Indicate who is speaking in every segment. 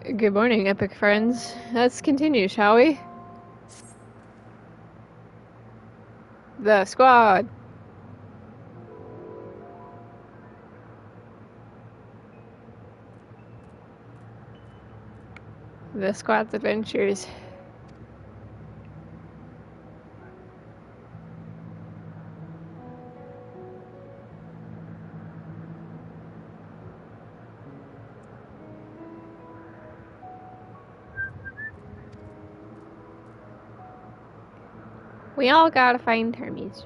Speaker 1: Good morning, epic friends. Let's continue, shall we? The squad. The squad's adventures. We all gotta find Hermes.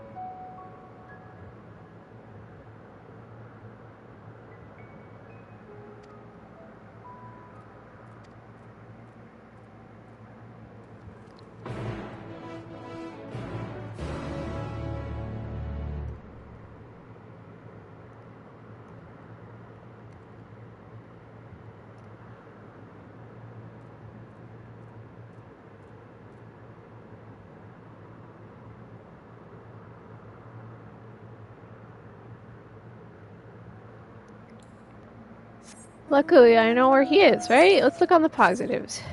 Speaker 1: Luckily, I know where he is, right? Let's look on the positives.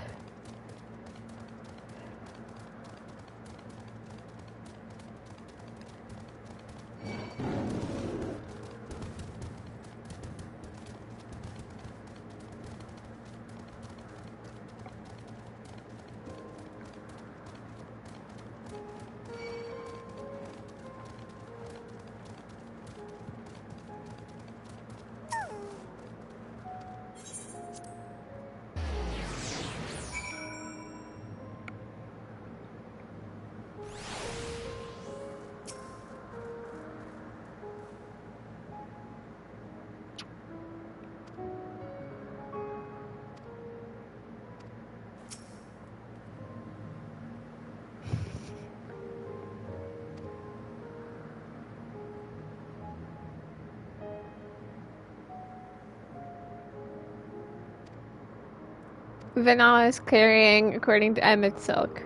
Speaker 1: Vanilla is carrying, according to Emmett Silk.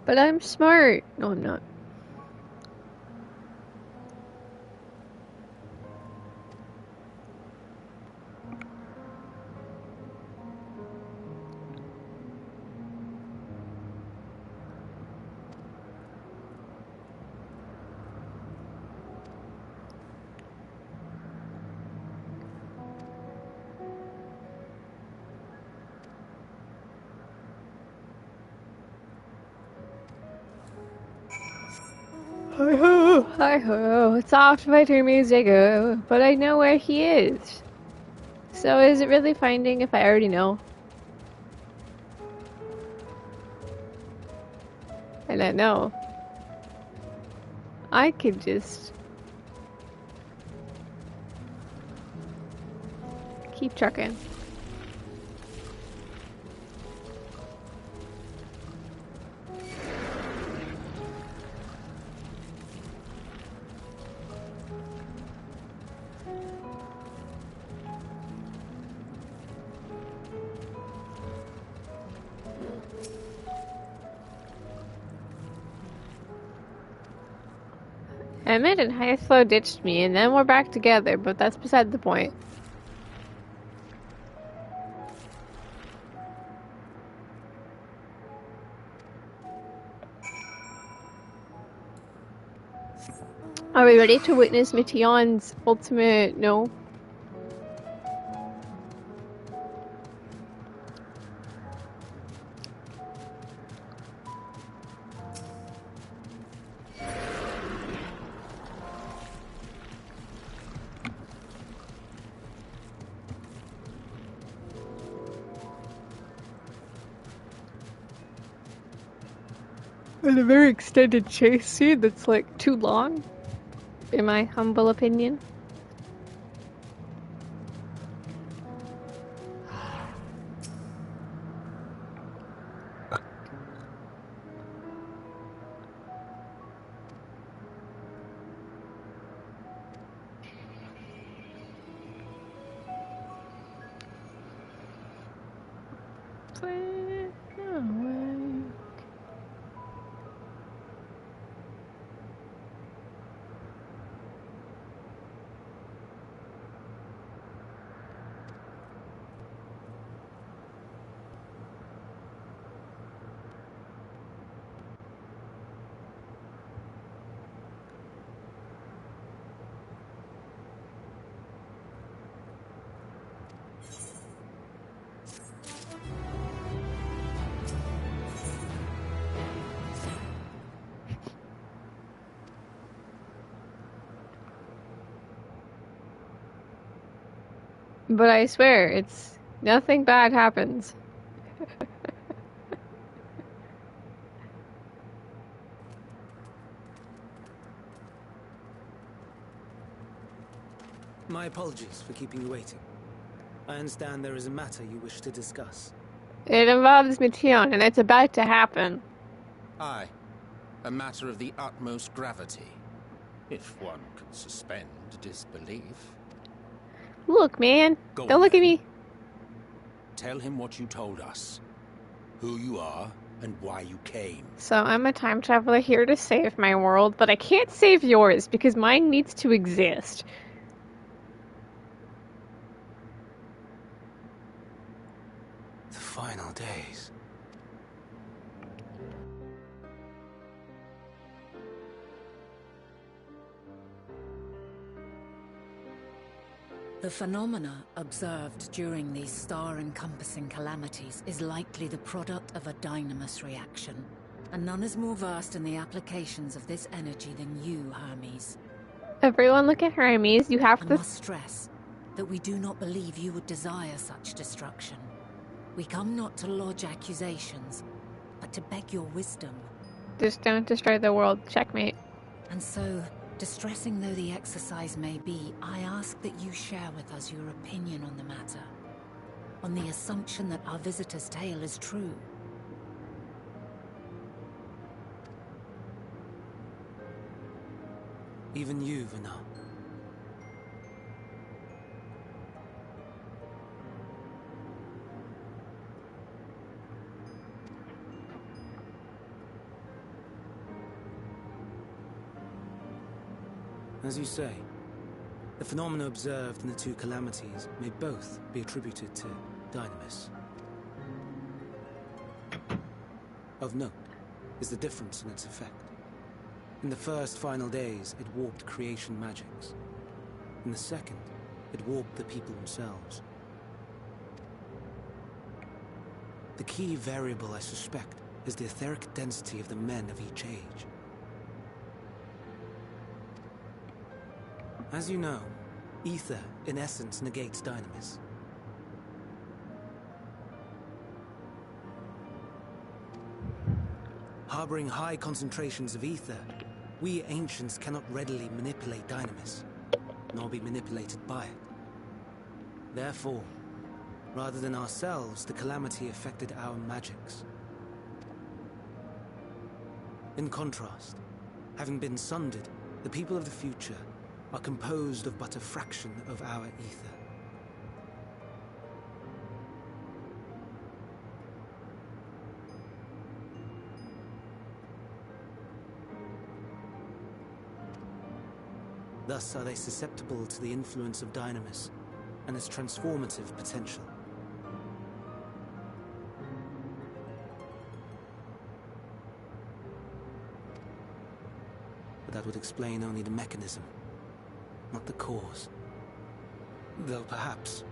Speaker 1: But I'm smart. No, I'm not. Hi-ho, hi-ho, it's off to find Hermes I go, but I know where he is. So is it really finding if I already know? And I know. I could just keep trucking. Emmett and Highflow ditched me, and then we're back together, but that's beside the point. Are we ready to witness Meteon's ultimate no? And a very extended chase scene that's like too long, in my humble opinion. But I swear, it's nothing bad happens.
Speaker 2: My apologies for keeping you waiting. I understand there is a matter you wish to discuss.
Speaker 1: It involves Meteon, and it's about to happen.
Speaker 3: Aye. A matter of the utmost gravity. If one can suspend disbelief.
Speaker 1: Look, man.
Speaker 3: Go
Speaker 1: Don't
Speaker 3: on,
Speaker 1: look at
Speaker 3: then.
Speaker 1: me.
Speaker 3: Tell him what you told us. Who you are, and why you came.
Speaker 1: So I'm a time traveler here to save my world, but I can't save yours because mine needs to exist.
Speaker 2: The final days.
Speaker 4: The phenomena observed during these star-encompassing calamities is likely the product of a dynamis reaction, and none is more versed in the applications of this energy than you, Hermes.
Speaker 1: Everyone look at Hermes. You have
Speaker 4: I
Speaker 1: to...
Speaker 4: must stress that we do not believe you would desire such destruction. We come not to lodge accusations, but to beg your wisdom.
Speaker 1: Just don't destroy the world. Checkmate.
Speaker 4: And so, distressing though the exercise may be, I ask that you share with us your opinion on the matter, on the assumption that our visitor's tale is true.
Speaker 2: Even you, Vana. As you say, the phenomena observed in the two calamities may both be attributed to dynamis. Of note is the difference in its effect. In the first final days, it warped creation magics. In the second, it warped the people themselves. The key variable, I suspect, is the etheric density of the men of each age. As you know, ether, in essence, negates dynamis. Harboring high concentrations of ether, we ancients cannot readily manipulate dynamis, nor be manipulated by it. Therefore, rather than ourselves, the calamity affected our magics. In contrast, having been sundered, the people of the future are composed of but a fraction of our ether. Thus are they susceptible to the influence of dynamis and its transformative potential. But that would explain only the mechanism, not the cause. Though perhaps...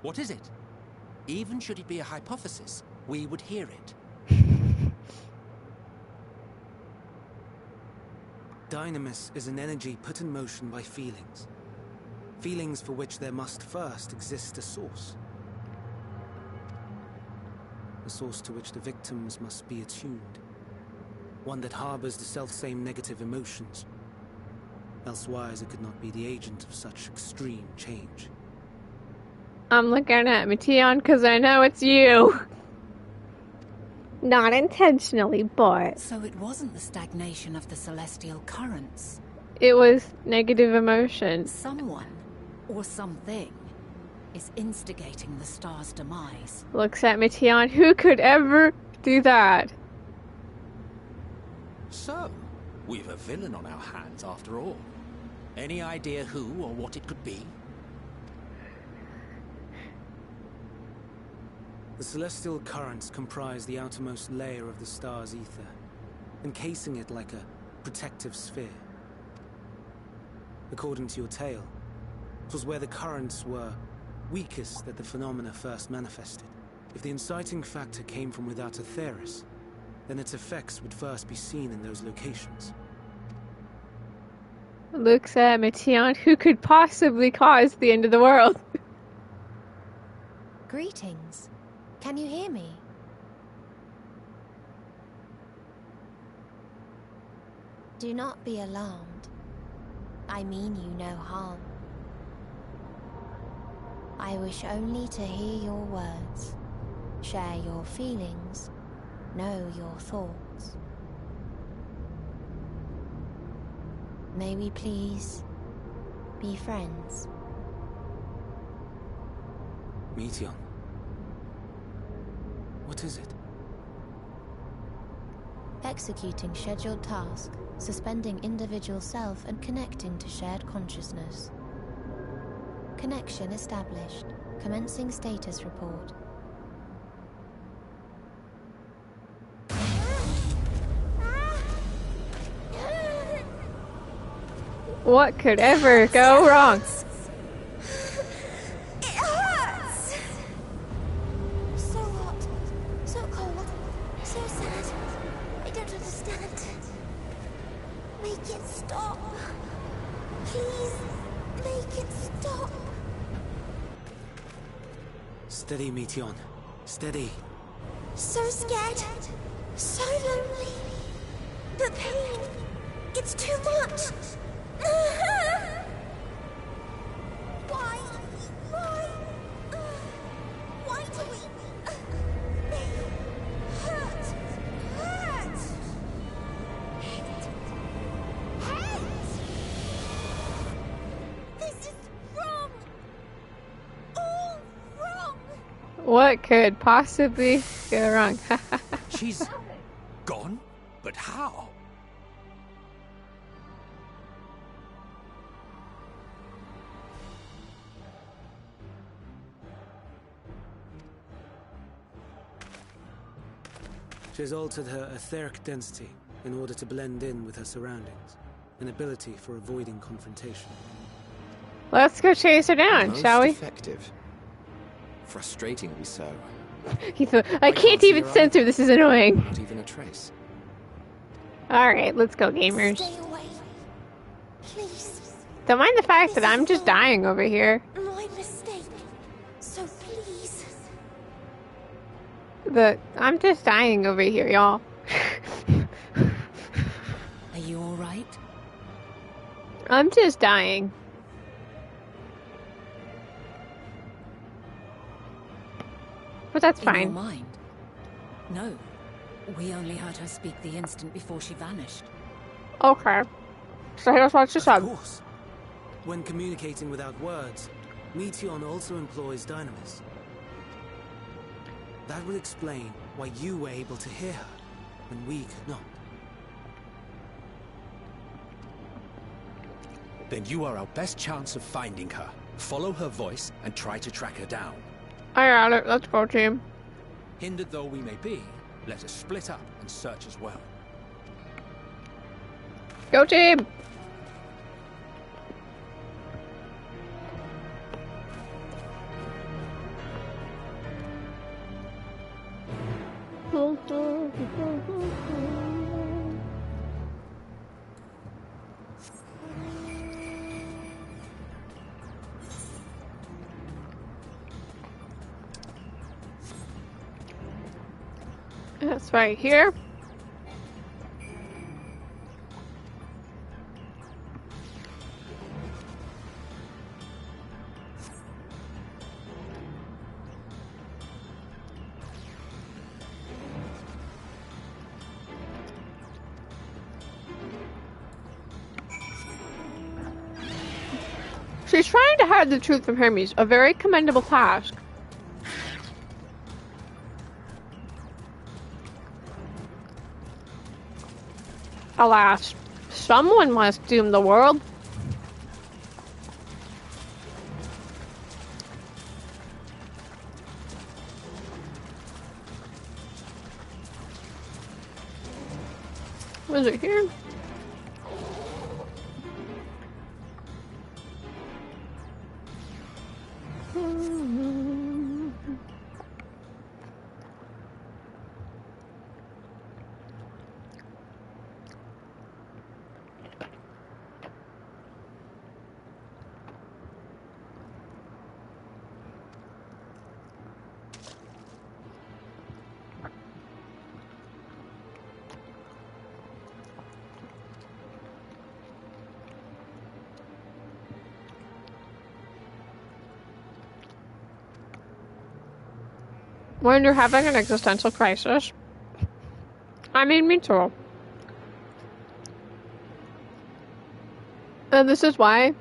Speaker 3: What is it? Even should it be a hypothesis, we would hear it.
Speaker 2: Dynamis is an energy put in motion by feelings. Feelings for which there must first exist a source. A source to which the victims must be attuned. One that harbors the selfsame negative emotions. Elsewise it could not be the agent of such extreme change.
Speaker 1: I'm looking at Meteon because I know it's you. Not intentionally, but...
Speaker 4: So it wasn't the stagnation of the celestial currents.
Speaker 1: It was negative emotion.
Speaker 4: Someone, or something, is instigating the star's demise.
Speaker 1: Looks at Meteon. Who could ever do that?
Speaker 3: So, we've a villain on our hands after all. Any idea who or what it could be?
Speaker 2: The celestial currents comprise the outermost layer of the star's ether, encasing it like a protective sphere. According to your tale, it was where the currents were weakest that the phenomena first manifested. If the inciting factor came from without Aetheris, then its effects would first be seen in those locations.
Speaker 1: Looks at Meteion, who could possibly cause the end of the world?
Speaker 5: Greetings. Can you hear me? Do not be alarmed. I mean you no harm. I wish only to hear your words, share your feelings, know your thoughts. May we please be friends?
Speaker 2: Meteion. What is it?
Speaker 5: Executing scheduled task, suspending individual self and connecting to shared consciousness. Connection established. Commencing status report.
Speaker 1: What could ever go wrong?
Speaker 5: It hurts! So hot, so cold, so sad. I don't understand. Make it stop. Please, make it stop.
Speaker 2: Steady, Meteion. Steady.
Speaker 5: So scared, so lonely. The pain, it's too much. Why? Why do we? They hurt. Hate. This is wrong. All wrong.
Speaker 1: What could possibly go wrong?
Speaker 3: She's gone? But how?
Speaker 2: She has altered her etheric density in order to blend in with her surroundings, an ability for avoiding confrontation.
Speaker 1: Let's go chase her down,
Speaker 6: Most
Speaker 1: shall we?
Speaker 6: effective. Frustratingly so.
Speaker 1: He thought, I can't even
Speaker 6: see her
Speaker 1: censor, this is annoying.
Speaker 6: Not even a trace.
Speaker 1: Alright, let's go, gamers.
Speaker 5: Stay away. Please.
Speaker 1: Don't mind the fact that I'm just dying over here.
Speaker 5: My mistake. So please.
Speaker 1: I'm just dying over here, y'all.
Speaker 4: Are you alright?
Speaker 1: I'm just dying. But that's
Speaker 4: In your
Speaker 1: fine.
Speaker 4: mind? No. We only heard her speak the instant before she vanished.
Speaker 1: Okay. So here's what she
Speaker 2: Of
Speaker 1: said.
Speaker 2: course. When communicating without words, Meteion also employs dynamis. That will explain why you were able to hear her, when we could not.
Speaker 3: Then you are our best chance of finding her. Follow her voice and try to track her down.
Speaker 1: I got it. Let's go, team.
Speaker 3: Hindered though we may be, let us split up and search as well.
Speaker 1: Go, team! That's right here. She's trying to hide the truth from Hermes, a very commendable task. Alas, someone must doom the world. Was it here? when you're having an existential crisis. I mean, me too. And this is why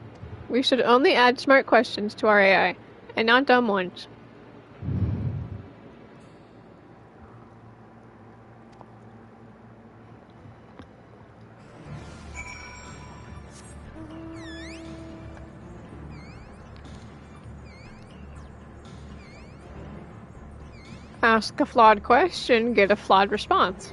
Speaker 1: we should only add smart questions to our AI, and not dumb ones. Ask a flawed question, get a flawed response.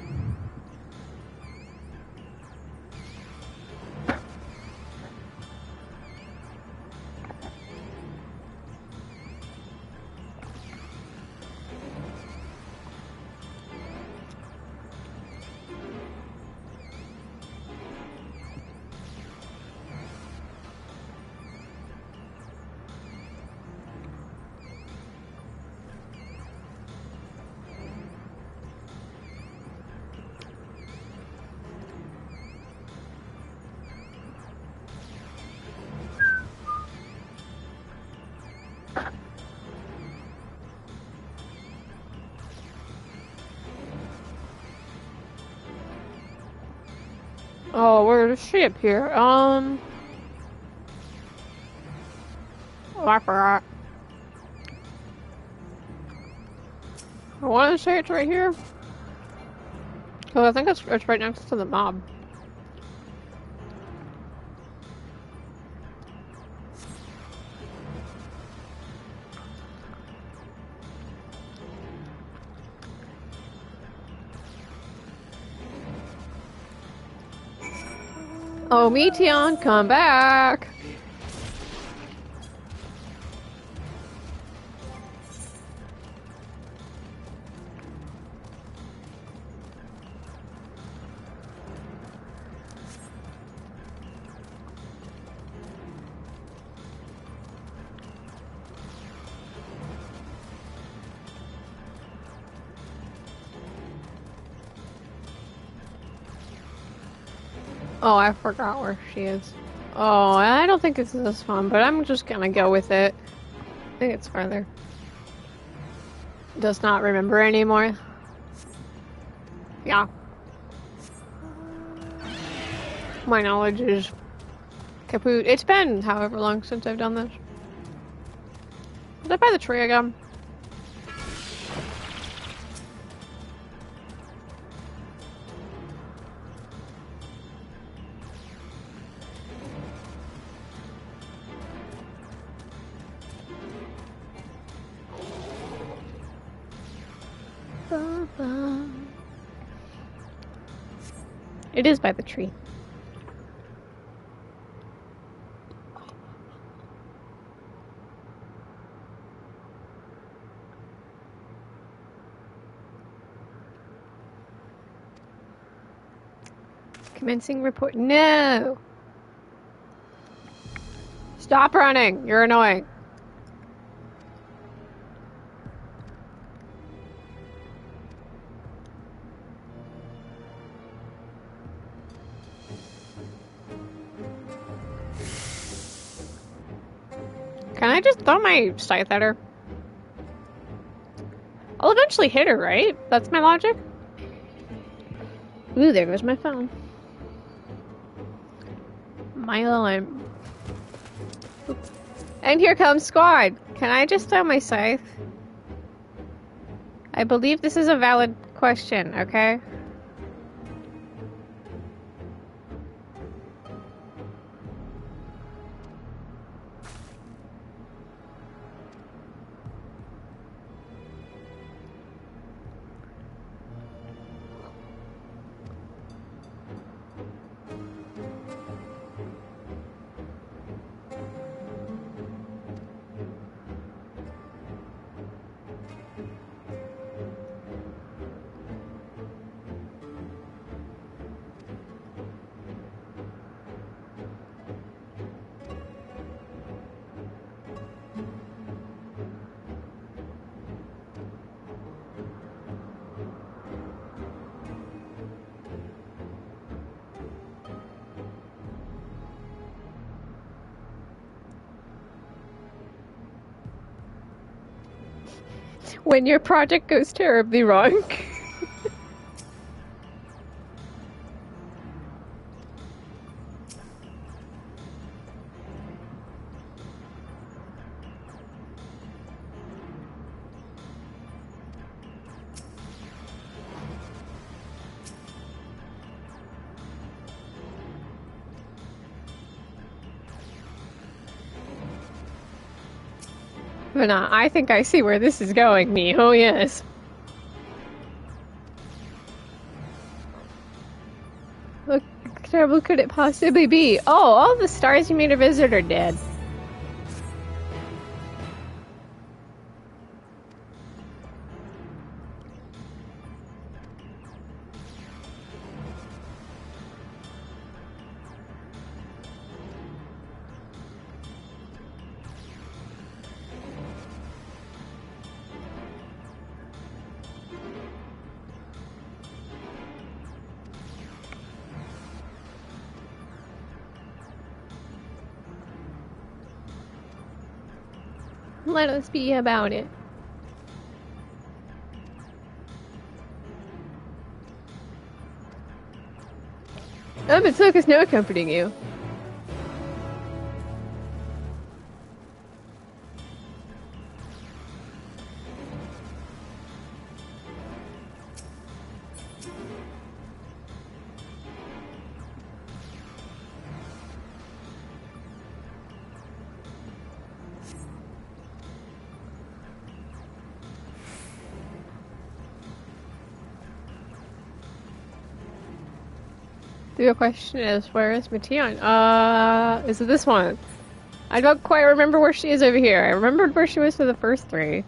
Speaker 1: Oh, where's the ship here? Oh, I forgot. I want to say it's right here. Oh, I think it's right next to the mob. Oh, Meteon, come back! Oh, I forgot where she is. Oh, I don't think this is this fun, but I'm just gonna go with it. I think it's farther. Does not remember anymore. Yeah. My knowledge is kaput. It's been however long since I've done this. Was I by the tree again? It is by the tree. Commencing report. No! Stop running! You're annoying. Can I just throw my scythe at her? I'll eventually hit her, right? That's my logic? Ooh, there goes my phone. My alarm. And here comes squad. Can I just throw my scythe? I believe this is a valid question, okay? When your project goes terribly wrong. But I think I see where this is going, me. Oh, yes. What terrible could it possibly be? Oh, all the stars you made a visit are dead. Let us be about it. Oh, but Silk is now comforting you. The real question is, where is Mation? Is it this one? I don't quite remember where she is over here. I remembered where she was for the first three.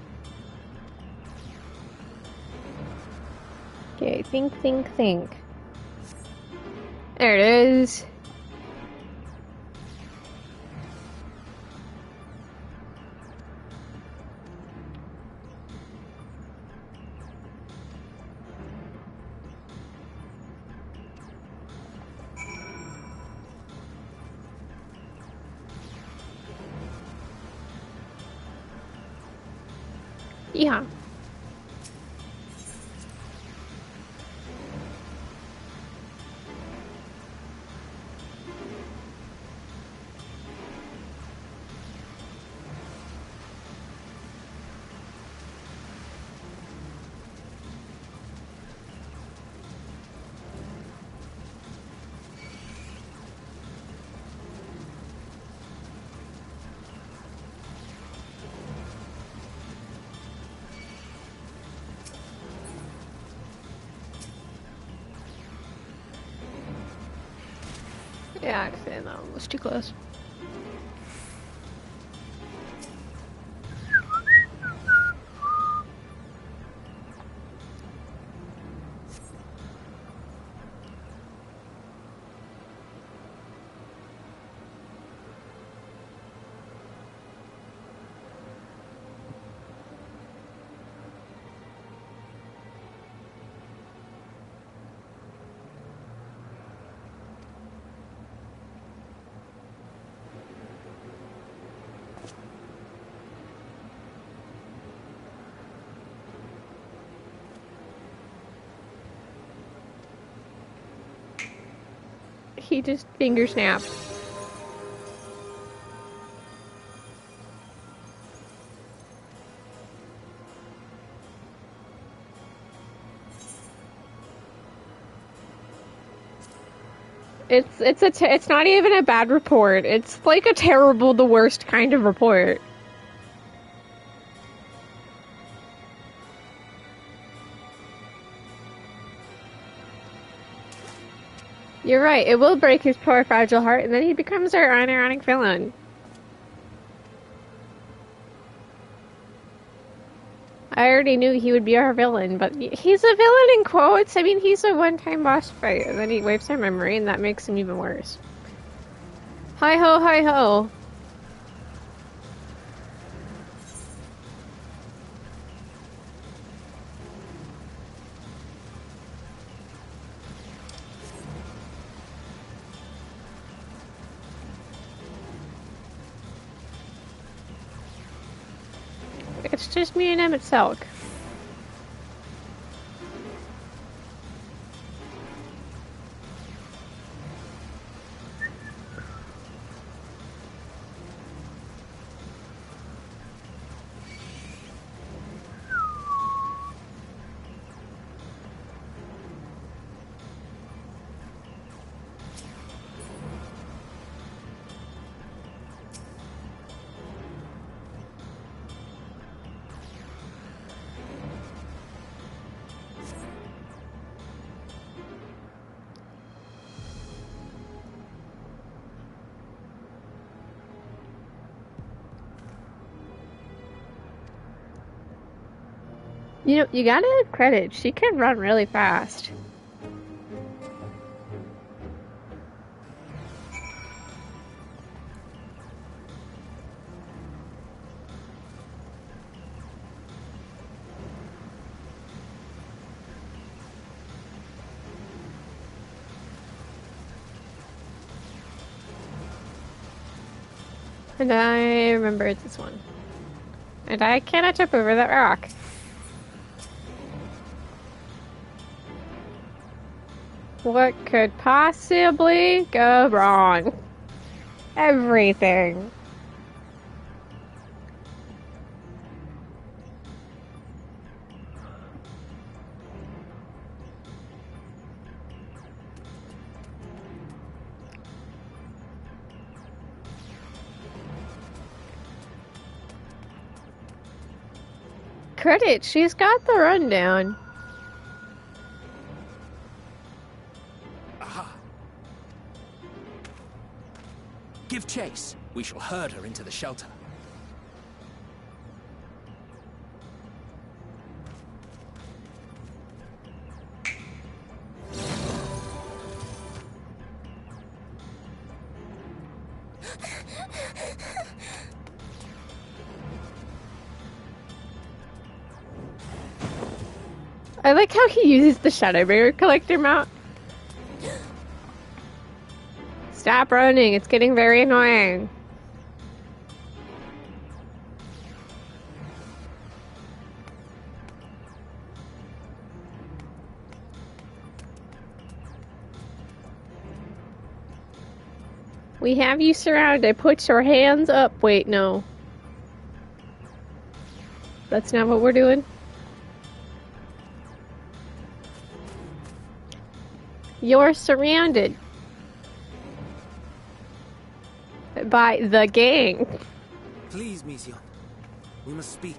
Speaker 1: Okay, think. There it is. Yeah. Yeah, actually, that one was too close. He just finger snapped. It's not even a bad report. It's like a terrible, the worst kind of report. You're right, it will break his poor fragile heart, and then he becomes our unironic villain. I already knew he would be our villain, but he's a villain in quotes. I mean, he's a one-time boss fight, and then he wipes our memory, and that makes him even worse. Hi-ho, hi-ho. It's just me and Emmett Selk. You know, you gotta give credit. She can run really fast. And I remember it's this one. And I cannot jump over that rock. What could possibly go wrong? Everything. Credit, she's got the rundown.
Speaker 6: Aha! Give chase. We shall herd her into the shelter.
Speaker 1: I like how he uses the Shadow Mirror Collector mount. Stop running, it's getting very annoying. We have you surrounded. Put your hands up. Wait, no. That's not what we're doing. You're surrounded by the gang.
Speaker 2: Please, Mission. We must speak.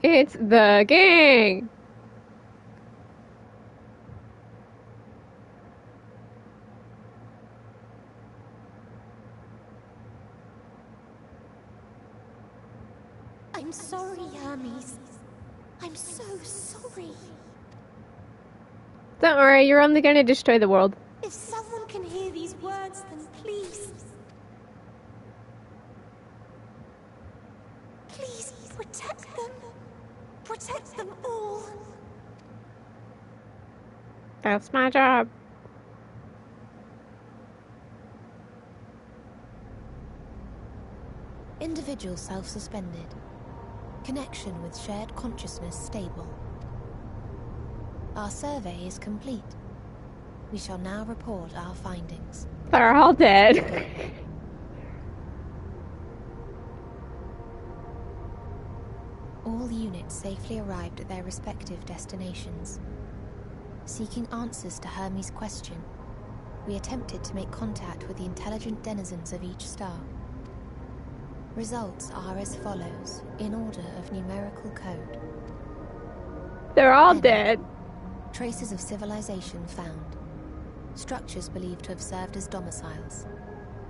Speaker 1: It's the gang.
Speaker 5: I'm sorry, Hermes. I'm so sorry.
Speaker 1: Don't worry, you're only gonna destroy the world.
Speaker 5: If someone can hear these words, then please. Please protect them. Protect them all.
Speaker 1: That's my job.
Speaker 5: Individual self-suspended. Connection with shared consciousness stable. Our survey is complete. We shall now report our findings.
Speaker 1: They're all dead.
Speaker 5: All units safely arrived at their respective destinations. Seeking answers to Hermes' question, we attempted to make contact with the intelligent denizens of each star. Results are as follows, in order of numerical code.
Speaker 1: They're all dead.
Speaker 5: Traces of civilization found. Structures believed to have served as domiciles.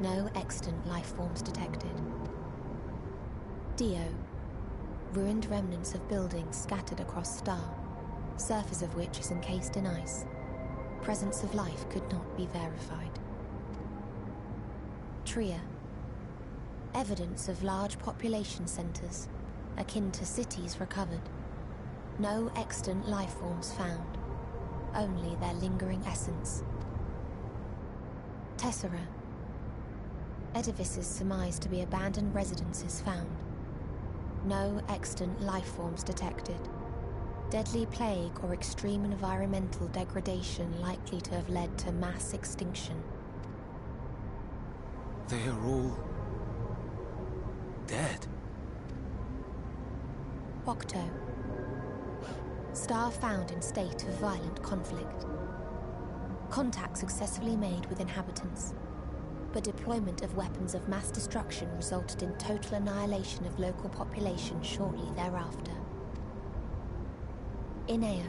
Speaker 5: No extant life forms detected. Dio. Ruined remnants of buildings scattered across star, surface of which is encased in ice. Presence of life could not be verified. Tria. Evidence of large population centers, akin to cities recovered. No extant life forms found, only their lingering essence. Tessera. Edifices surmised to be abandoned residences found. No extant life forms detected. Deadly plague or extreme environmental degradation likely to have led to mass extinction.
Speaker 2: They are all dead.
Speaker 5: Octo. Star found in state of violent conflict. Contact successfully made with inhabitants, but deployment of weapons of mass destruction resulted in total annihilation of local population shortly thereafter. Inea.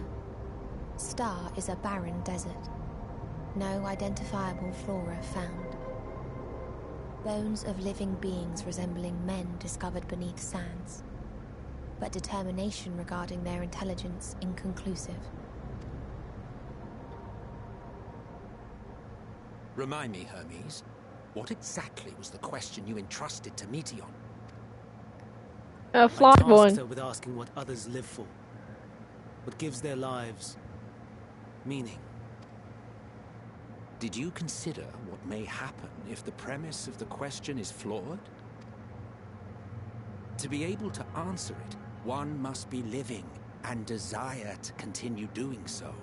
Speaker 5: Star is a barren desert. No identifiable flora found. Bones of living beings resembling men discovered beneath sands, but determination regarding their intelligence inconclusive.
Speaker 6: Remind me, Hermes, what exactly was the question you entrusted to Meteion?
Speaker 1: A
Speaker 2: I
Speaker 1: flawed
Speaker 2: tasked
Speaker 1: one.
Speaker 2: her with asking what others live for, what gives their lives meaning.
Speaker 6: Did you consider what may happen if the premise of the question is flawed? To be able to answer it, one must be living and desire to continue doing so.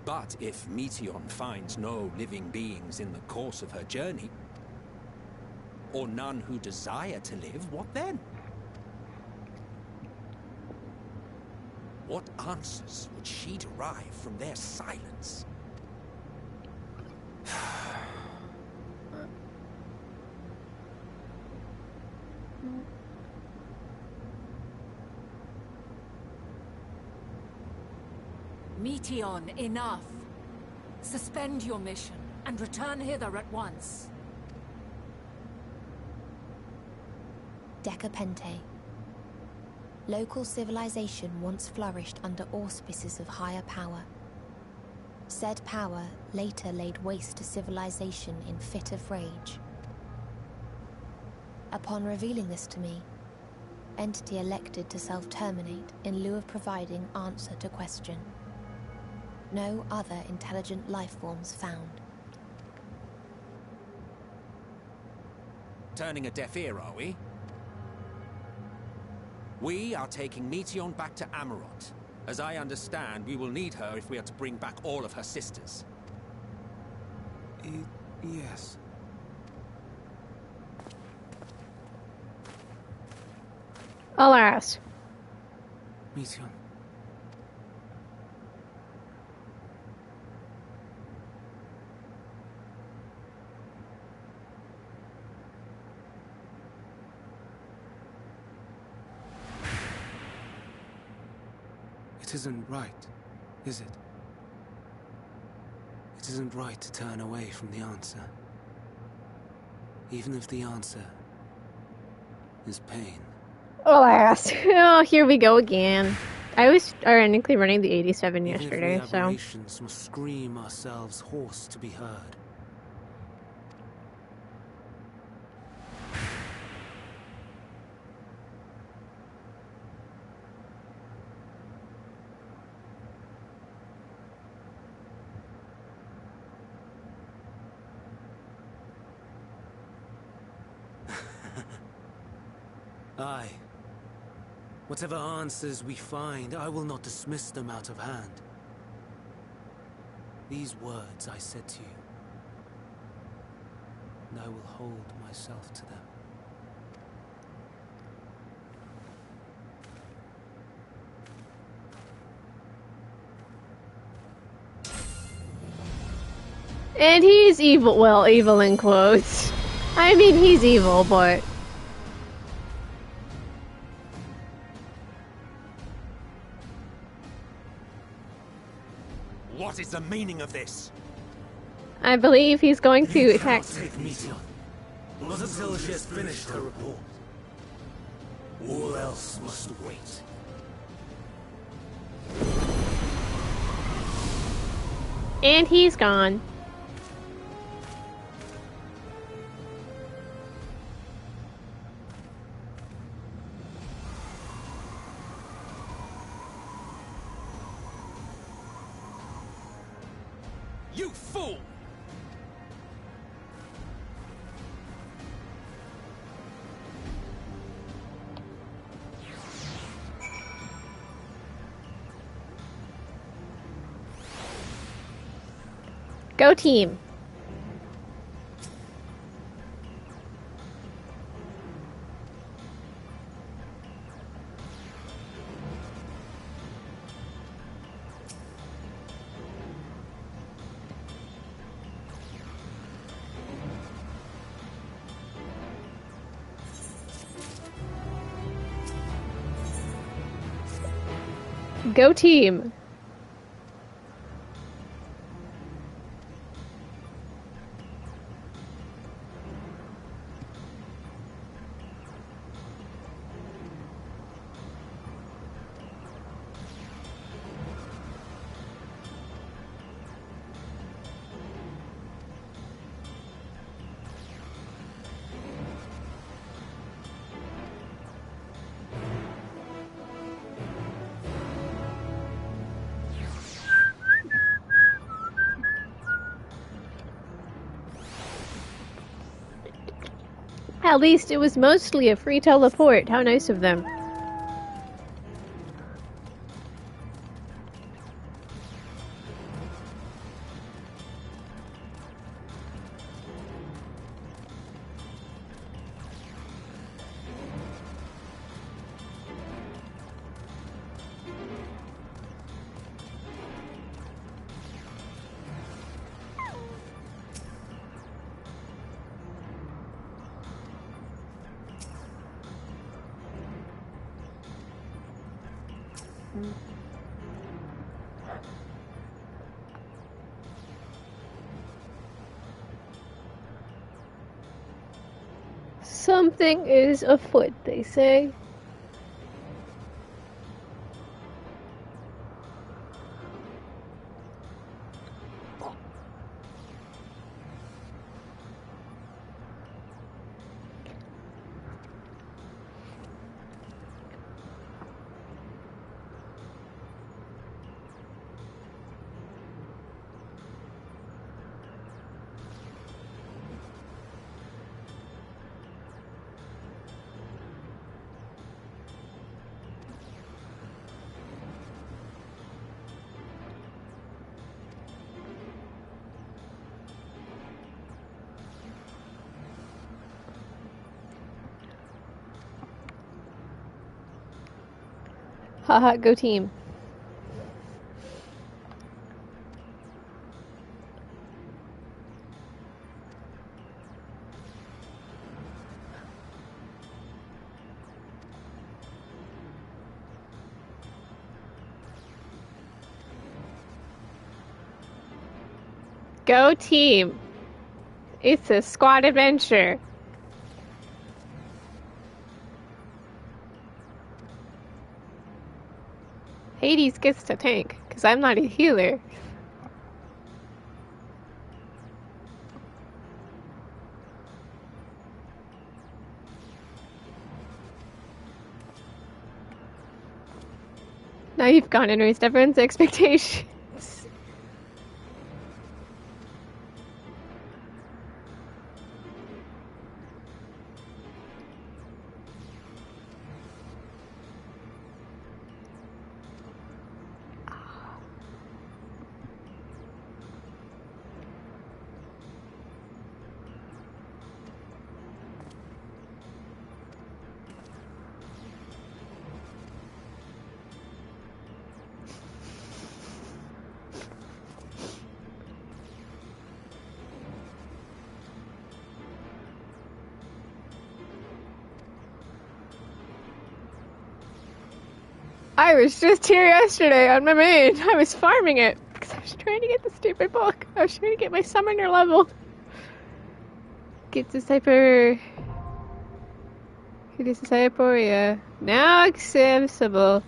Speaker 6: But if Meteion finds no living beings in the course of her journey, or none who desire to live, what then? What answers would she derive from their silence?
Speaker 4: Meteion, enough! Suspend your mission and return hither at once.
Speaker 5: Decapente. Local civilization once flourished under auspices of higher power. Said power later laid waste to civilization in fit of rage. Upon revealing this to me, entity elected to self-terminate in lieu of providing answer to question. No other intelligent life forms found.
Speaker 6: Turning a deaf ear, are we? We are taking Meteion back to Amarot. As I understand, we will need her if we are to bring back all of her sisters.
Speaker 2: Yes.
Speaker 1: Alas.
Speaker 2: Meteion. It isn't right, is it? It isn't right to turn away from the answer. Even if the answer is pain.
Speaker 1: Alas. Oh, here we go again. I was ironically running the 87
Speaker 2: Even
Speaker 1: yesterday,
Speaker 2: if we
Speaker 1: so...
Speaker 2: aberrations must scream ourselves hoarse to be heard. Aye. Whatever answers we find, I will not dismiss them out of hand. These words I said to you, and I will hold myself to them.
Speaker 1: And he's evil, well, evil in quotes. I mean, he's evil, but...
Speaker 6: What is the meaning of this?
Speaker 1: I believe he's going to
Speaker 2: You
Speaker 1: attack...
Speaker 2: cannot take Meteion. Not until she has finished her report. All else must wait.
Speaker 1: And he's gone.
Speaker 6: You fool!
Speaker 1: Go team. Go team. At least it was mostly a free teleport. How nice of them. Something is afoot, they say. Haha, go team. Go team. It's a squad adventure. Hades gets to tank, because I'm not a healer. Now you've gone and raised everyone's expectations. I was just here yesterday on my main. I was farming it because I was trying to get the stupid book. I was trying to get my summoner level. Get this hyper. It is Hyporia. Now accessible.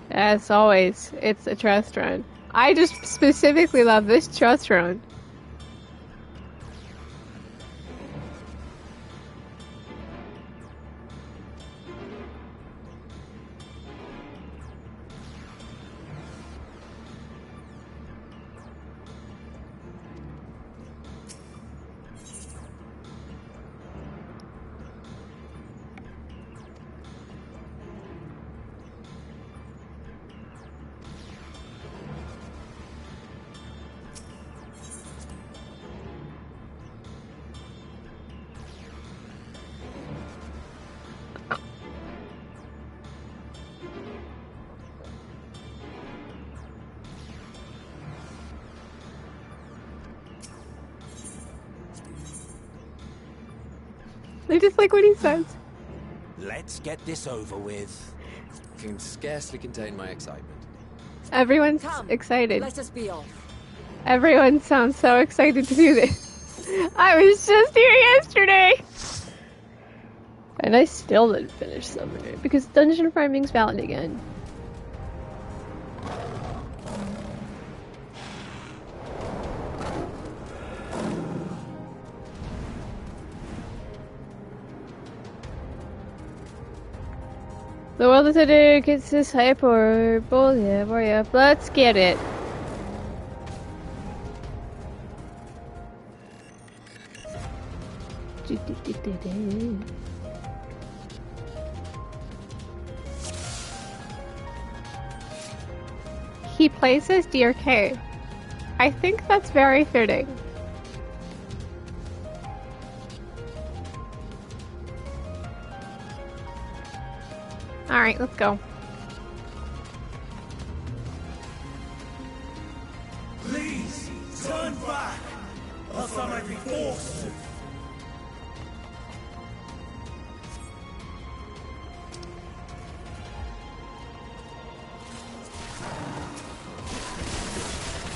Speaker 1: As always, it's a trust run. I just specifically love this trust run. I just like what he says.
Speaker 6: Let's get this over with.
Speaker 7: Can scarcely contain my excitement.
Speaker 1: Everyone's
Speaker 4: Come,
Speaker 1: excited.
Speaker 4: let us be off.
Speaker 1: Everyone sounds so excited to do this. I was just here yesterday! And I still didn't finish Summoner, because dungeon farming's valid again. The world is under gets this Hyporia. Let's get it. He plays as DRK. I think that's very fitting. Alright, let's go.
Speaker 8: Please, turn back, else I might be forced to.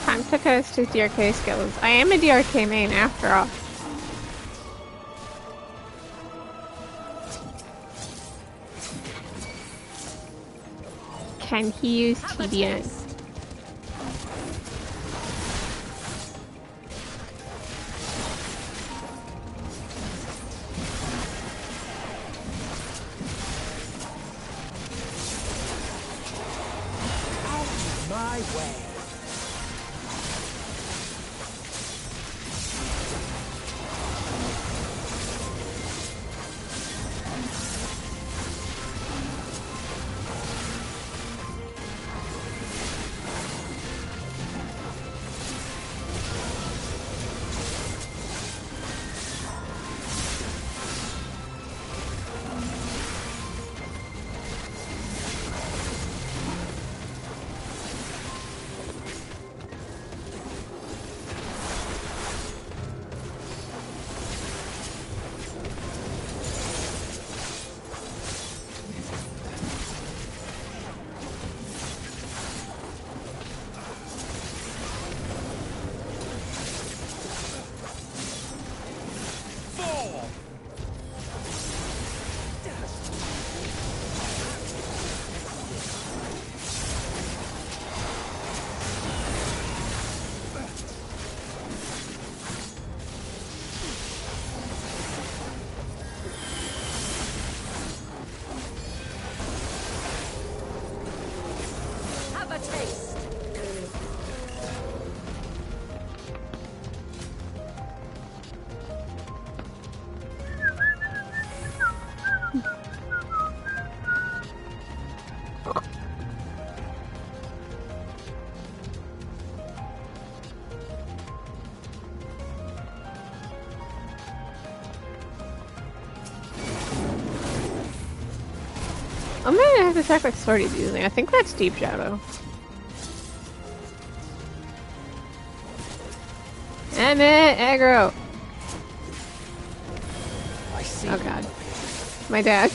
Speaker 1: Time to test his DRK skills. I am a DRK main after all. Can he use TDN?
Speaker 8: My way.
Speaker 1: I'm gonna have to check what sword he's using. I think that's Deep Shadow. Damn it, aggro! Oh god. My dad.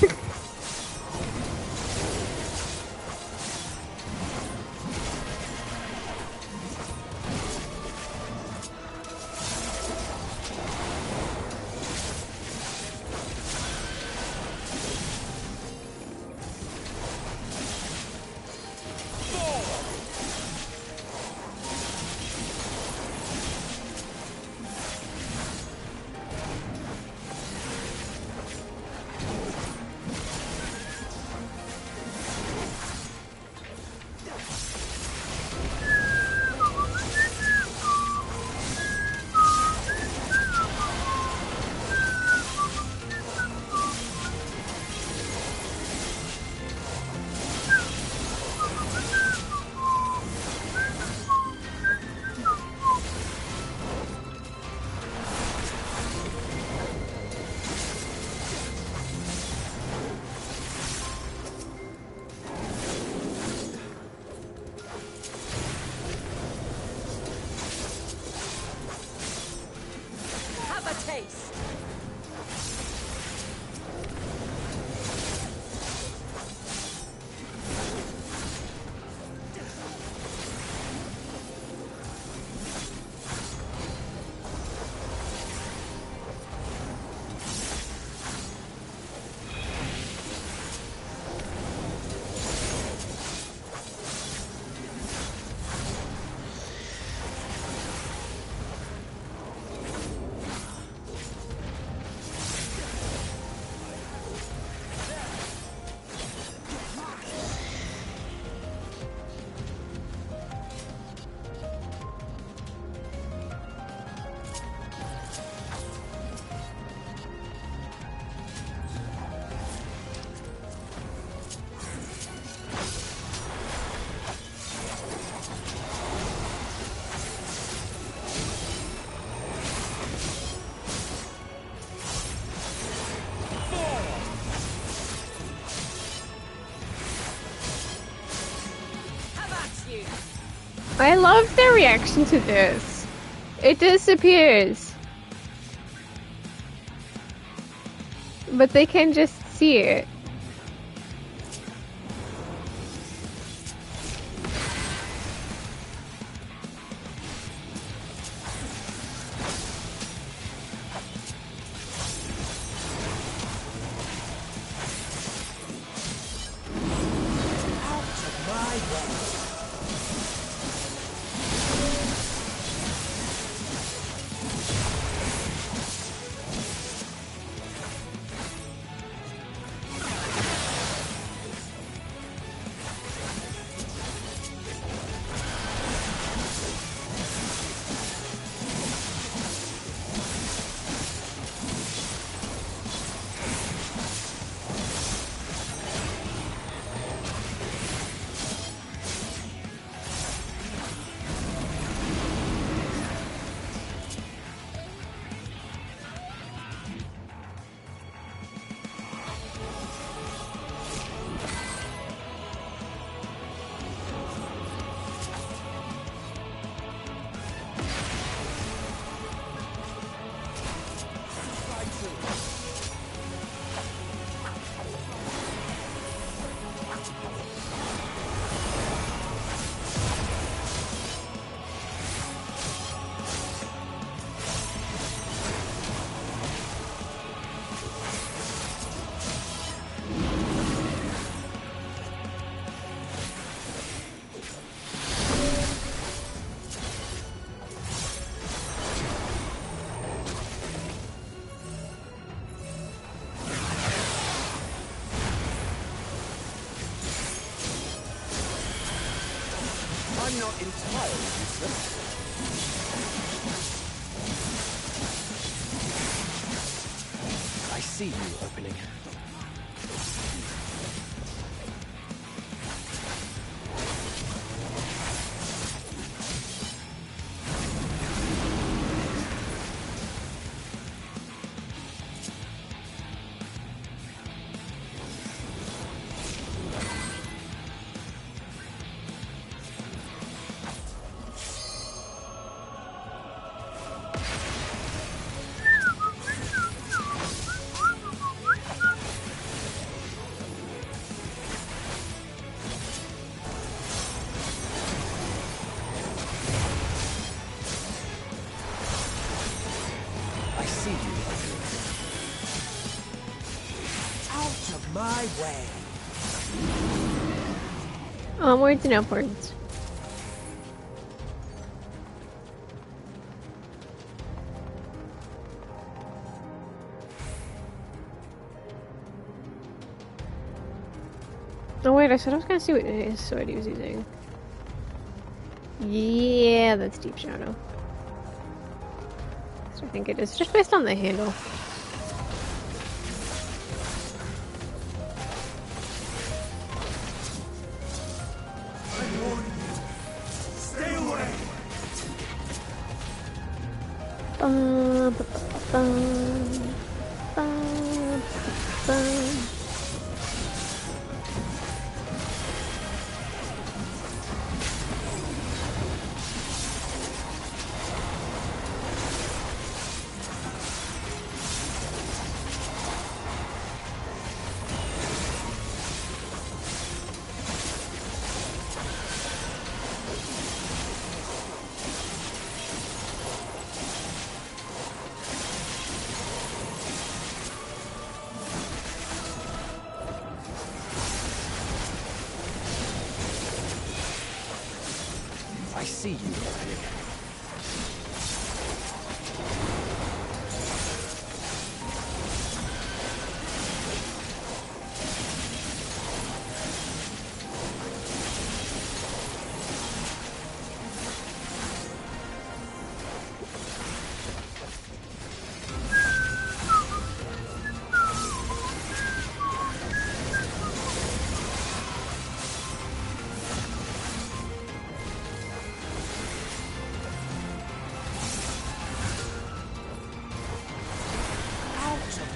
Speaker 1: I love their reaction to this. It disappears. But they can just see it.
Speaker 7: I'm not entirely useless. I see you opening.
Speaker 8: My way.
Speaker 1: Onwards and upwards. Oh wait, I said I was gonna see what his sword he was using. Yeah, that's Deep Shadow. So I think it is just based on the handle.
Speaker 7: I see you opening.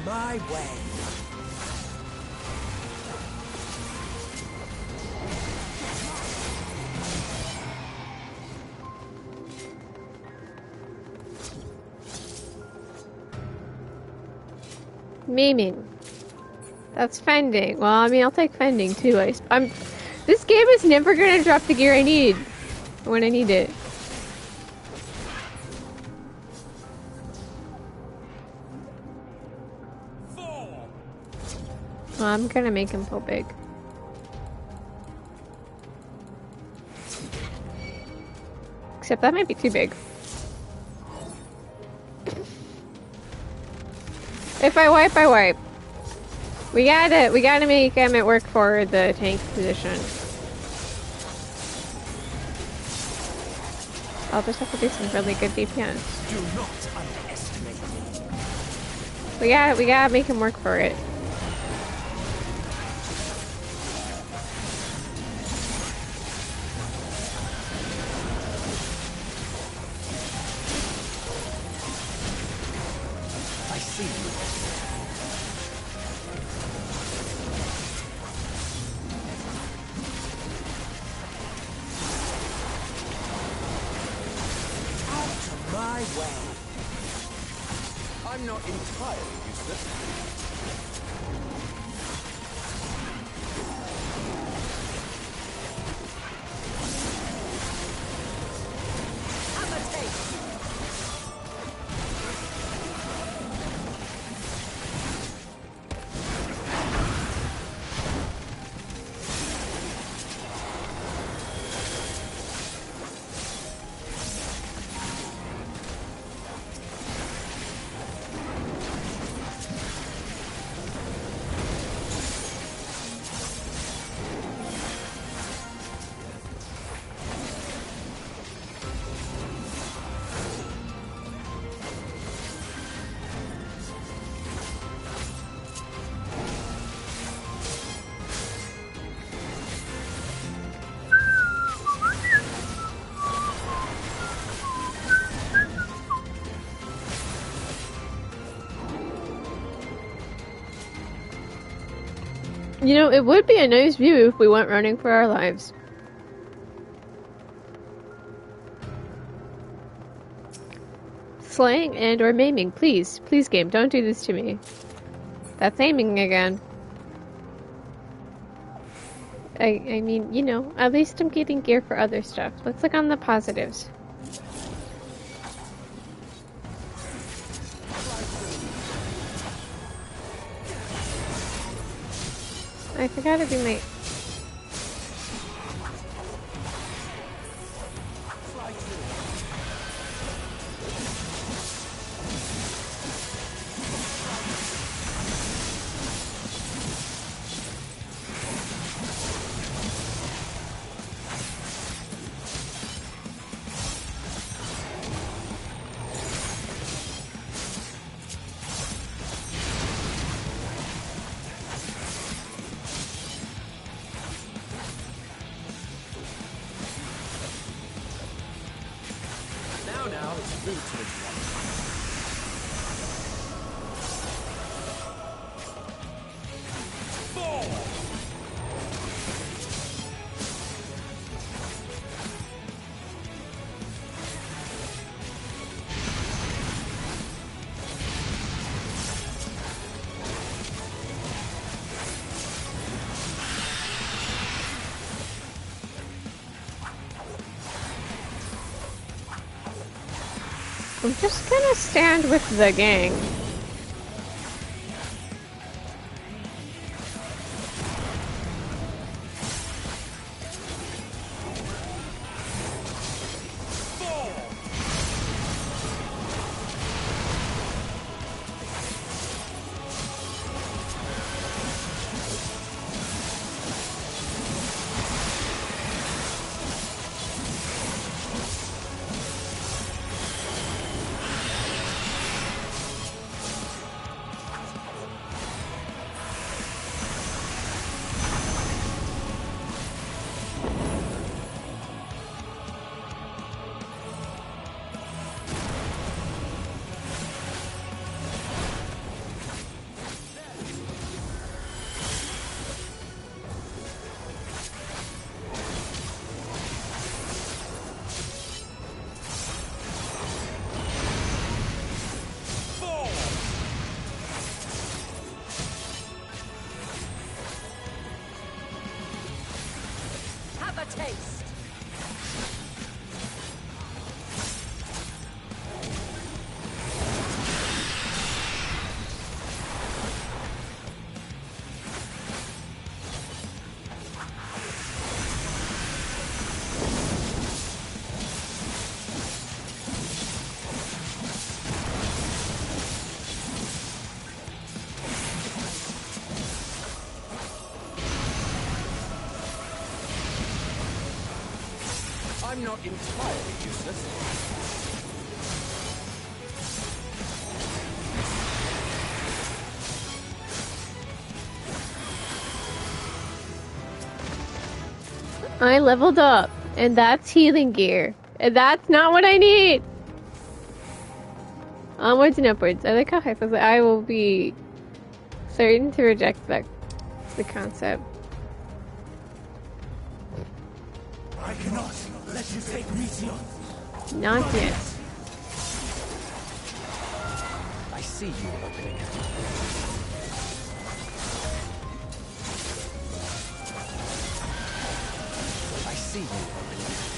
Speaker 8: My way.
Speaker 1: Maiming. That's fending. Well, I mean, I'll take fending too. This game is never gonna drop the gear I need when I need it. Well, I'm gonna make him feel big. Except that might be too big. If I wipe, I wipe. We gotta make it work for the tank position. I'll just have to do some really good DPS.
Speaker 7: Do not underestimate me.
Speaker 1: We gotta make him work for it.
Speaker 7: I see you. My way. I'm not entirely useless. Have a taste.
Speaker 1: You know, it would be a nice view if we went running for our lives. Slaying and or maiming, please. Please, game, don't do this to me. That's aiming again. I mean, you know, at least I'm getting gear for other stuff. Let's look on the positives. I forgot to do my...
Speaker 7: Now it's rude to interrupt.
Speaker 1: I'm just gonna stand with the gang.
Speaker 7: I'm not entirely useless.
Speaker 1: I leveled up, and that's healing gear. And that's not what I need! Onwards and upwards. I like how Hypha's like, I will be certain to reject the concept.
Speaker 8: I cannot let you take Meteor.
Speaker 1: Not yet.
Speaker 7: I see you opening it. I see you opening it.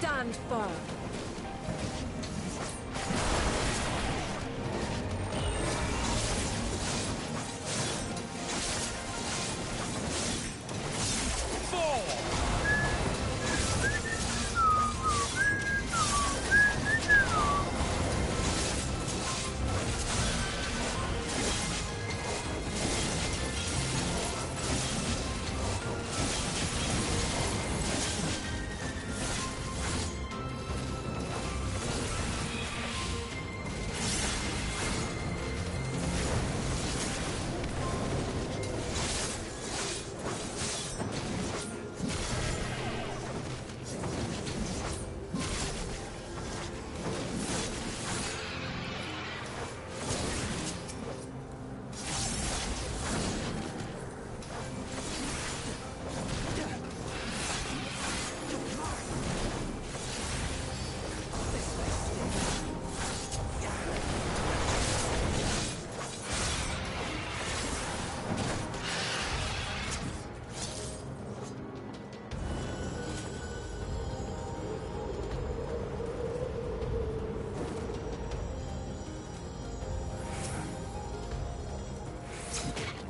Speaker 4: Stand firm.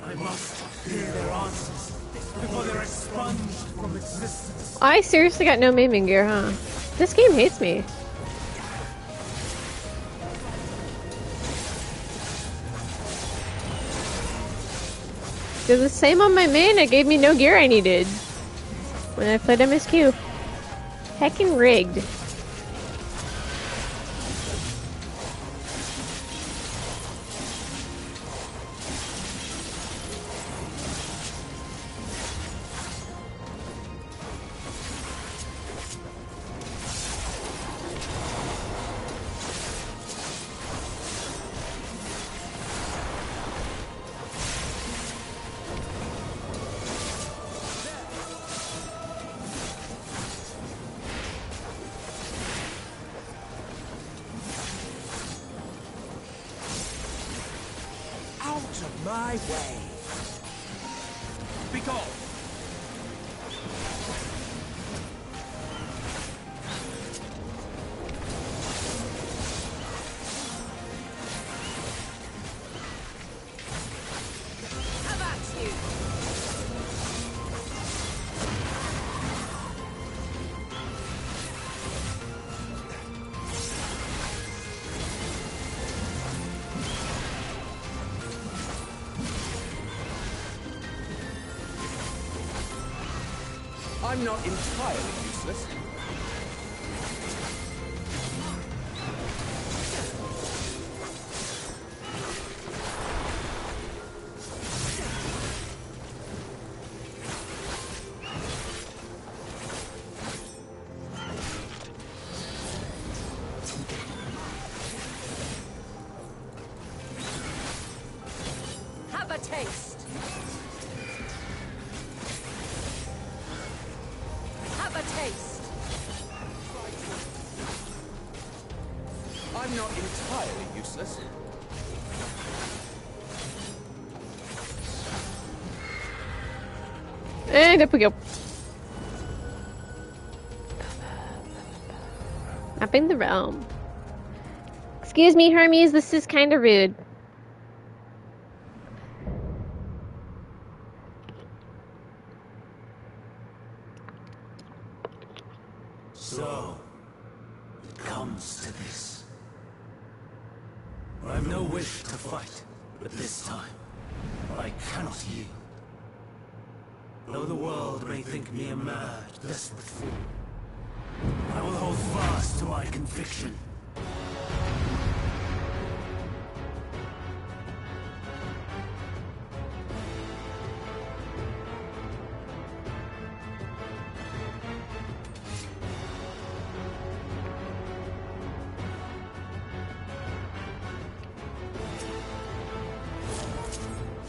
Speaker 8: I must hear their answers before they're expunged from existence.
Speaker 1: I seriously got no maiming gear, huh? This game hates me. Did the same on my main, it gave me no gear I needed when I played MSQ. Heckin' rigged.
Speaker 7: Out of my way. Be gone.
Speaker 4: Come at you.
Speaker 7: I'm not entirely useless.
Speaker 4: Have a taste. haste.
Speaker 7: I'm not entirely useless.
Speaker 1: And up we go. Mapping the realm. Excuse me, Hermes, this is kind of rude.
Speaker 8: So, it comes to this. I have no wish to fight, but this time, I cannot yield. Though the world may think me a mad, desperate fool, I will hold fast to my conviction.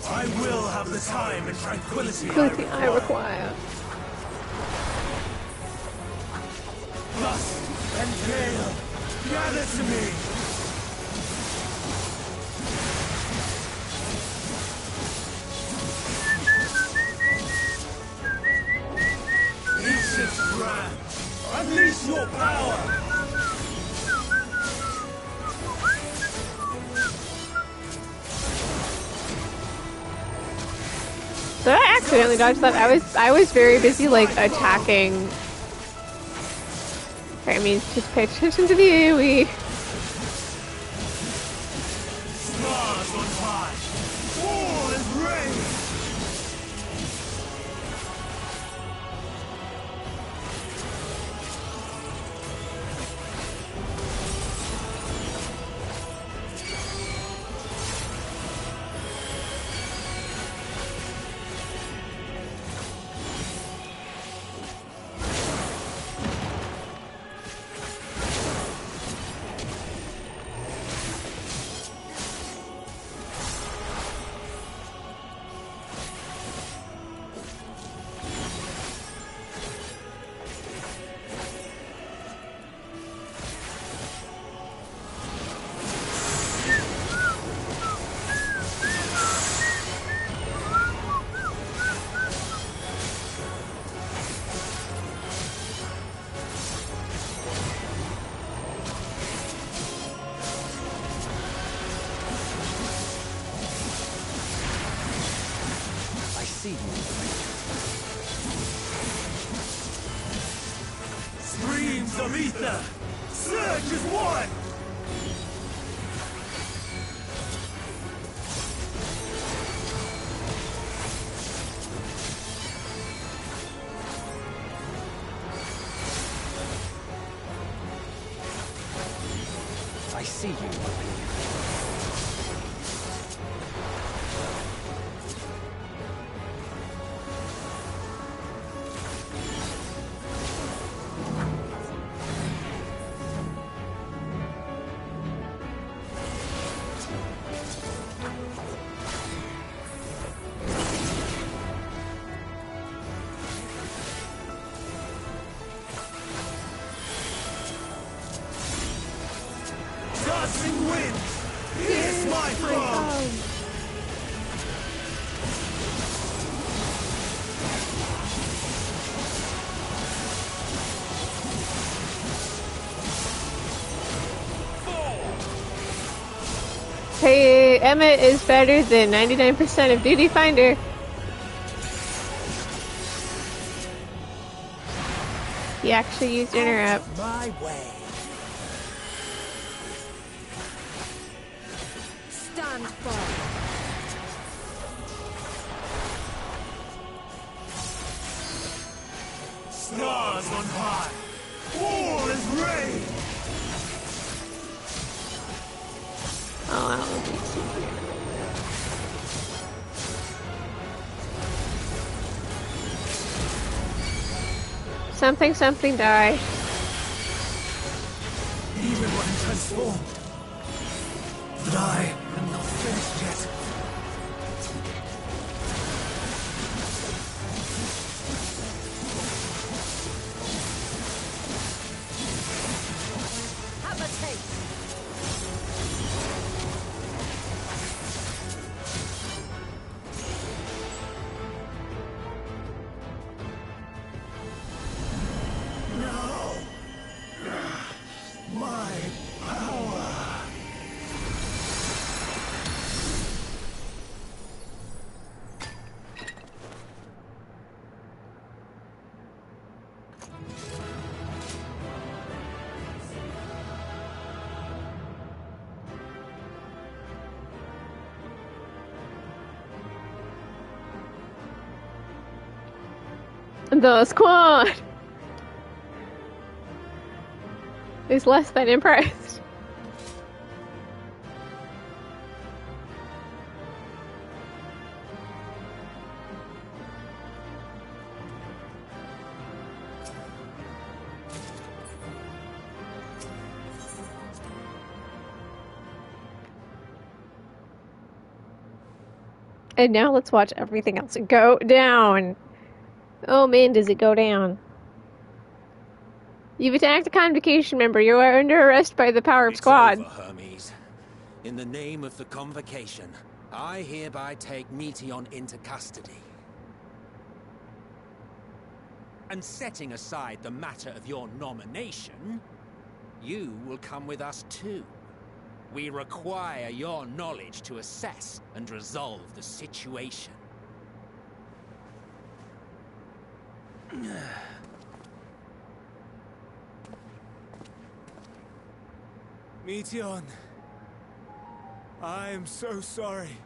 Speaker 8: I will have the time and tranquility
Speaker 1: I require.
Speaker 8: Dust and gale, gather to me! Ancient brand, unleash your power!
Speaker 1: Did I accidentally dodge that? I was very busy like attacking. Okay, I mean, just pay attention to the AoE.
Speaker 8: Stars on high, war and rage! Streams of ether! Surge as one!
Speaker 7: I see you.
Speaker 8: Dancing wind! Here's my throne!
Speaker 1: Hey, Emmett is better than 99% of Duty Finder. He actually used interrupt.
Speaker 7: My way.
Speaker 4: Stand firm.
Speaker 8: Stars on high! War and rage!
Speaker 1: Oh, wow. Something, something, die.
Speaker 8: Even when transformed. But I am not finished yet.
Speaker 1: The squad is less than impressed. And now let's watch everything else go down. Oh man, does it go down. You've attacked a convocation member. You are under arrest by the power of squad.
Speaker 6: It's over, Hermes. In the name of the convocation, I hereby take Meteion into custody. And setting aside the matter of your nomination, you will come with us too. We require your knowledge to assess and resolve the situation.
Speaker 8: Meteion, I am so sorry.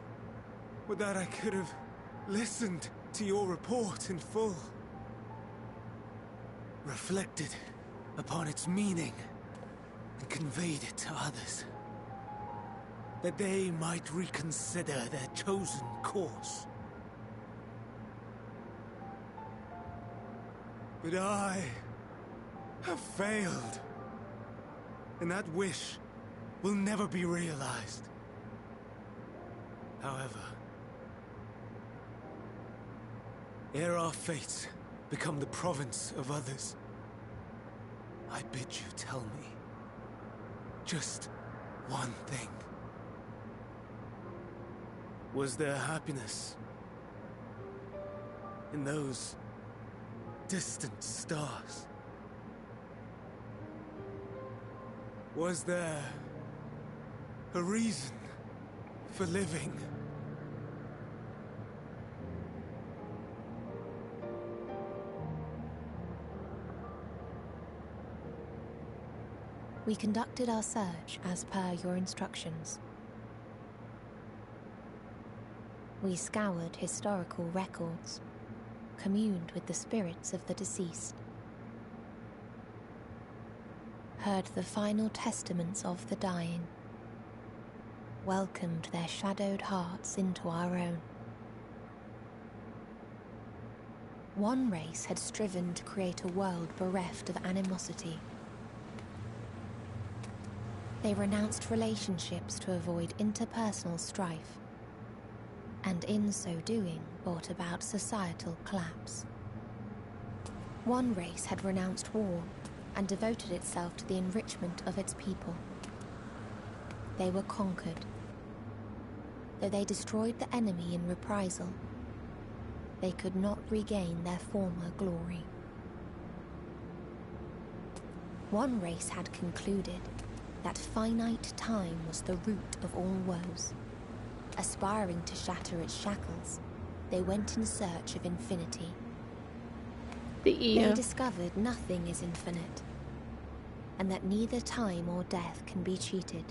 Speaker 8: Would that I could have listened to your report in full. Reflected upon its meaning and conveyed it to others, that they might reconsider their chosen course. But I have failed, and that wish will never be realized. However, ere our fates become the province of others, I bid you tell me just one thing. Was there happiness in those distant stars? Was there a reason for living?
Speaker 5: We conducted our search as per your instructions. We scoured historical records, communed with the spirits of the deceased, heard the final testaments of the dying, welcomed their shadowed hearts into our own. One race had striven to create a world bereft of animosity. They renounced relationships to avoid interpersonal strife, and in so doing brought about societal collapse. One race had renounced war and devoted itself to the enrichment of its people. They were conquered. Though they destroyed the enemy in reprisal, they could not regain their former glory. One race had concluded that finite time was the root of all woes. Aspiring to shatter its shackles, they went in search of infinity. They discovered nothing is infinite, and that neither time or death can be cheated.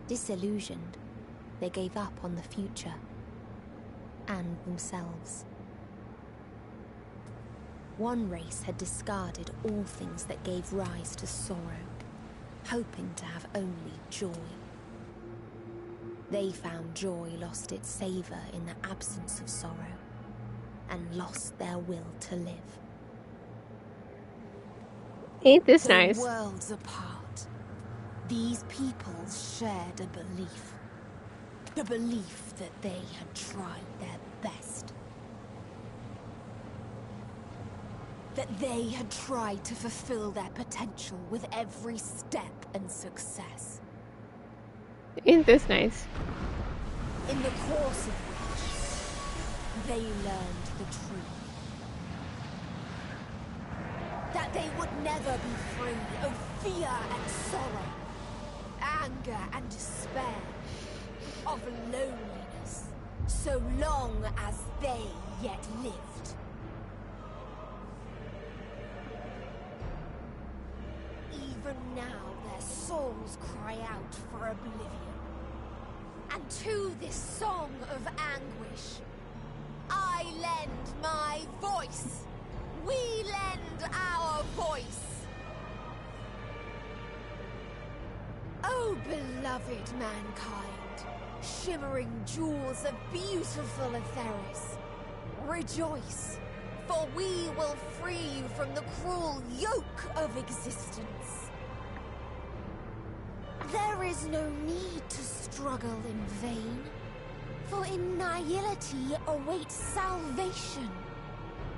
Speaker 5: Disillusioned, they gave up on the future and themselves. One race had discarded all things that gave rise to sorrow, hoping to have only joy. They found joy lost its savor in the absence of sorrow, and lost their will to live.
Speaker 1: Ain't this nice?
Speaker 5: Worlds apart, these peoples shared a belief. The belief that they had tried their best. That they had tried to fulfill their potential with every step and success.
Speaker 1: Ain't this nice?
Speaker 5: In the course of which they learned the truth. That they would never be free of fear and sorrow, anger and despair, of loneliness, so long as they yet lived. Even now their souls cry out for oblivion. And to this song of anguish, I lend my voice. we lend our voice. Oh, beloved mankind, shimmering jewels of beautiful Atheris, rejoice, for we will free you from the cruel yoke of existence. There is no need to struggle in vain, for in nihility awaits salvation.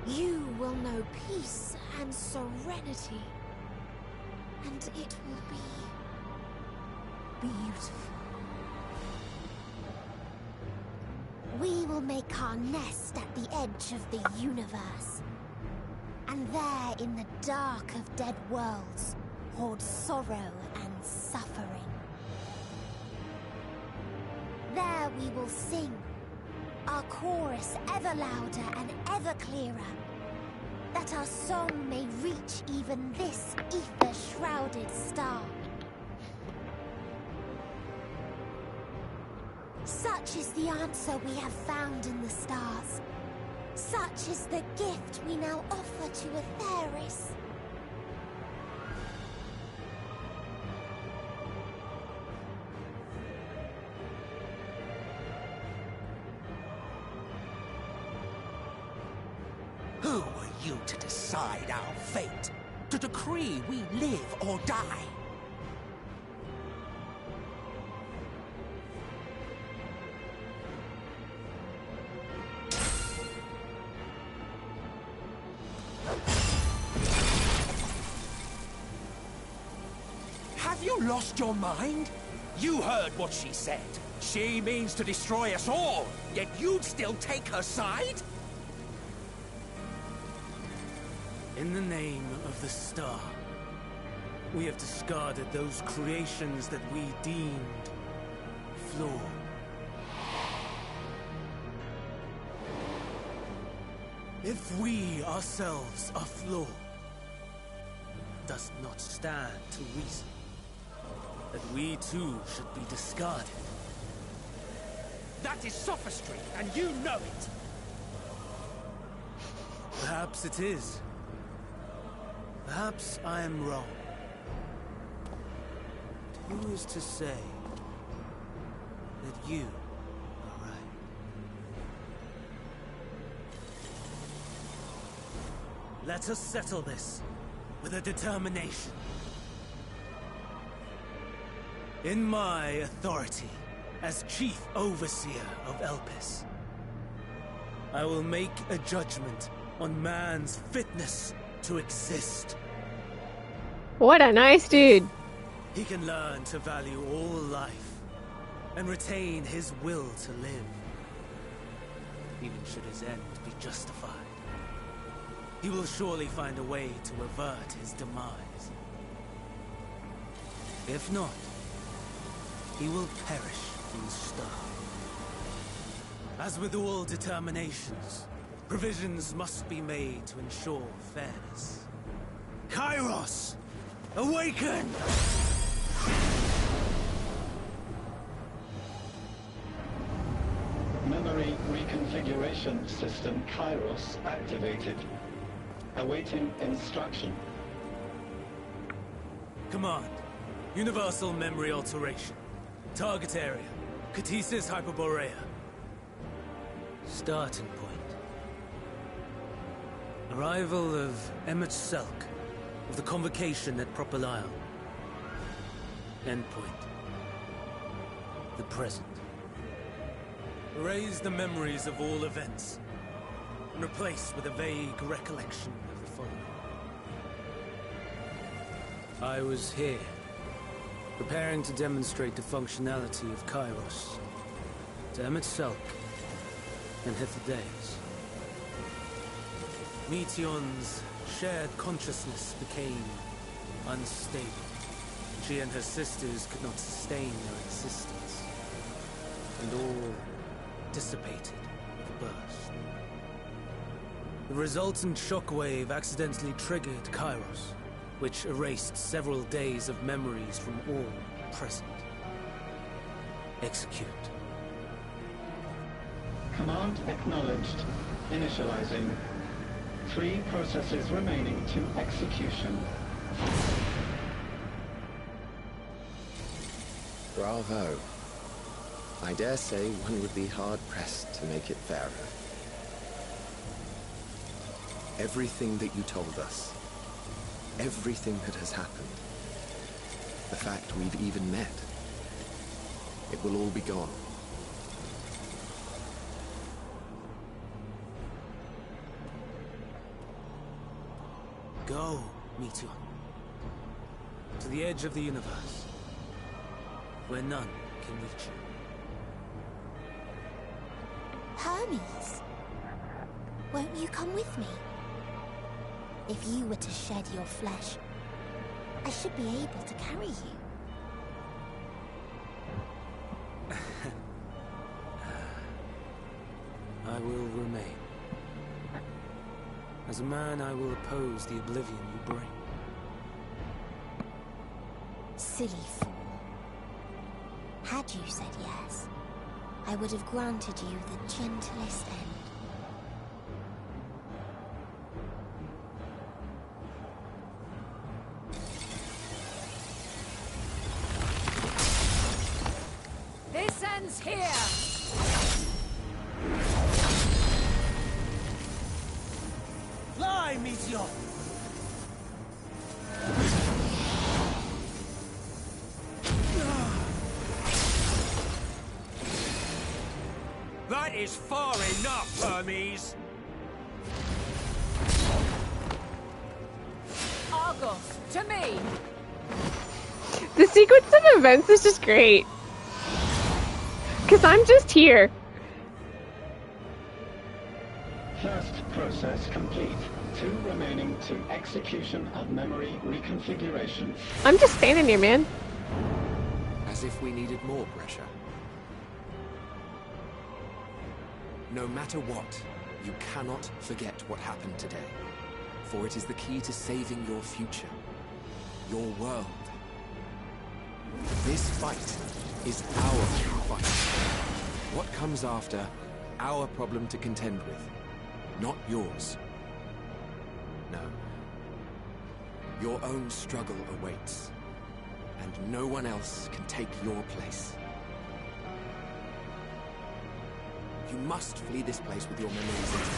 Speaker 5: You will know peace and serenity, and it will be beautiful. We will make our nest at the edge of the universe, and there in the dark of dead worlds hoard sorrow and suffering. There we will sing, our chorus ever louder and ever clearer, that our song may reach even this ether-shrouded star. Such is the answer we have found in the stars. Such is the gift we now offer to Atheris.
Speaker 6: Who are you to decide our fate? To decree we live or die? Have you lost your mind? You heard what she said. She means to destroy us all, yet you'd still take her side?
Speaker 2: In the name of the star, we have discarded those creations that we deemed flawed. If we ourselves are flawed, does not stand to reason that we too should be discarded.
Speaker 6: That is sophistry, and you know it!
Speaker 2: Perhaps it is. Perhaps I am wrong. But who is to say that you are right? Let us settle this with a determination. In my authority as Chief Overseer of Elpis, I will make a judgment on man's fitness to exist.
Speaker 1: What a nice dude.
Speaker 2: He can learn to value all life and retain his will to live, even should his end be justified. He will surely find a way to avert his demise. If not, he will perish in the star. As with all determinations, provisions must be made to ensure fairness. Kairos! Awaken!
Speaker 9: Memory reconfiguration system Kairos activated. Awaiting instruction.
Speaker 2: Command. Universal memory alteration. Target area. Catesis Hyperborea. Starting point. Arrival of Emmett Selk of the Convocation at Proper Isle. Endpoint. The present. Erase the memories of all events and replace with a vague recollection of the following. I was here, preparing to demonstrate the functionality of Kairos to Emmett Selk and Hitherdays. Meteon's shared consciousness became unstable. She and her sisters could not sustain their existence, and all dissipated with a burst. The resultant shockwave accidentally triggered Kairos, which erased several days of memories from all present. Execute.
Speaker 9: Command acknowledged. Initializing. 3 processes remaining to execution.
Speaker 10: Bravo. I dare say one would be hard-pressed to make it fairer. Everything that you told us, everything that has happened, the fact we've even met, it will all be gone.
Speaker 2: Go, Meteor. To the edge of the universe, where none can reach you.
Speaker 5: Hermes, won't you come with me? If you were to shed your flesh, I should be able to carry you.
Speaker 2: I will remain. As a man, I will oppose the oblivion you bring.
Speaker 5: Silly fool. Had you said yes, I would have granted you the gentlest end.
Speaker 4: This ends here!
Speaker 2: Fly, Meteor!
Speaker 6: That is far enough, Hermes!
Speaker 4: Argos, to me!
Speaker 1: The sequence of events is just great. Because I'm just here.
Speaker 9: First process complete. 2 remaining to execution of memory reconfiguration.
Speaker 1: I'm just standing here, man.
Speaker 10: As if we needed more pressure. No matter what, you cannot forget what happened today. For it is the key to saving your future. Your world. This fight is our fight. What comes after, our problem to contend with. Not yours. No. Your own struggle awaits. And no one else can take your place. You must flee this place with your memories intact.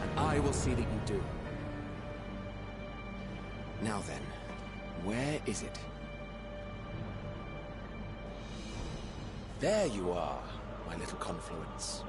Speaker 10: And I will see that you do. Now then, where is it? There you are, my little confluence.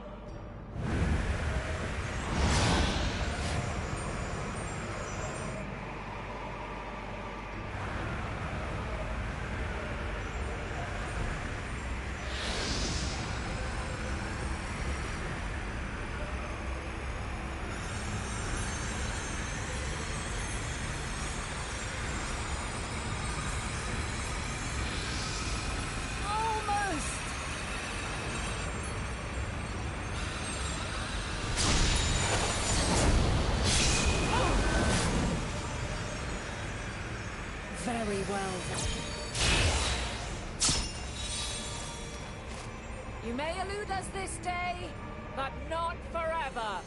Speaker 4: Very well done. You may elude us this day, but not forever.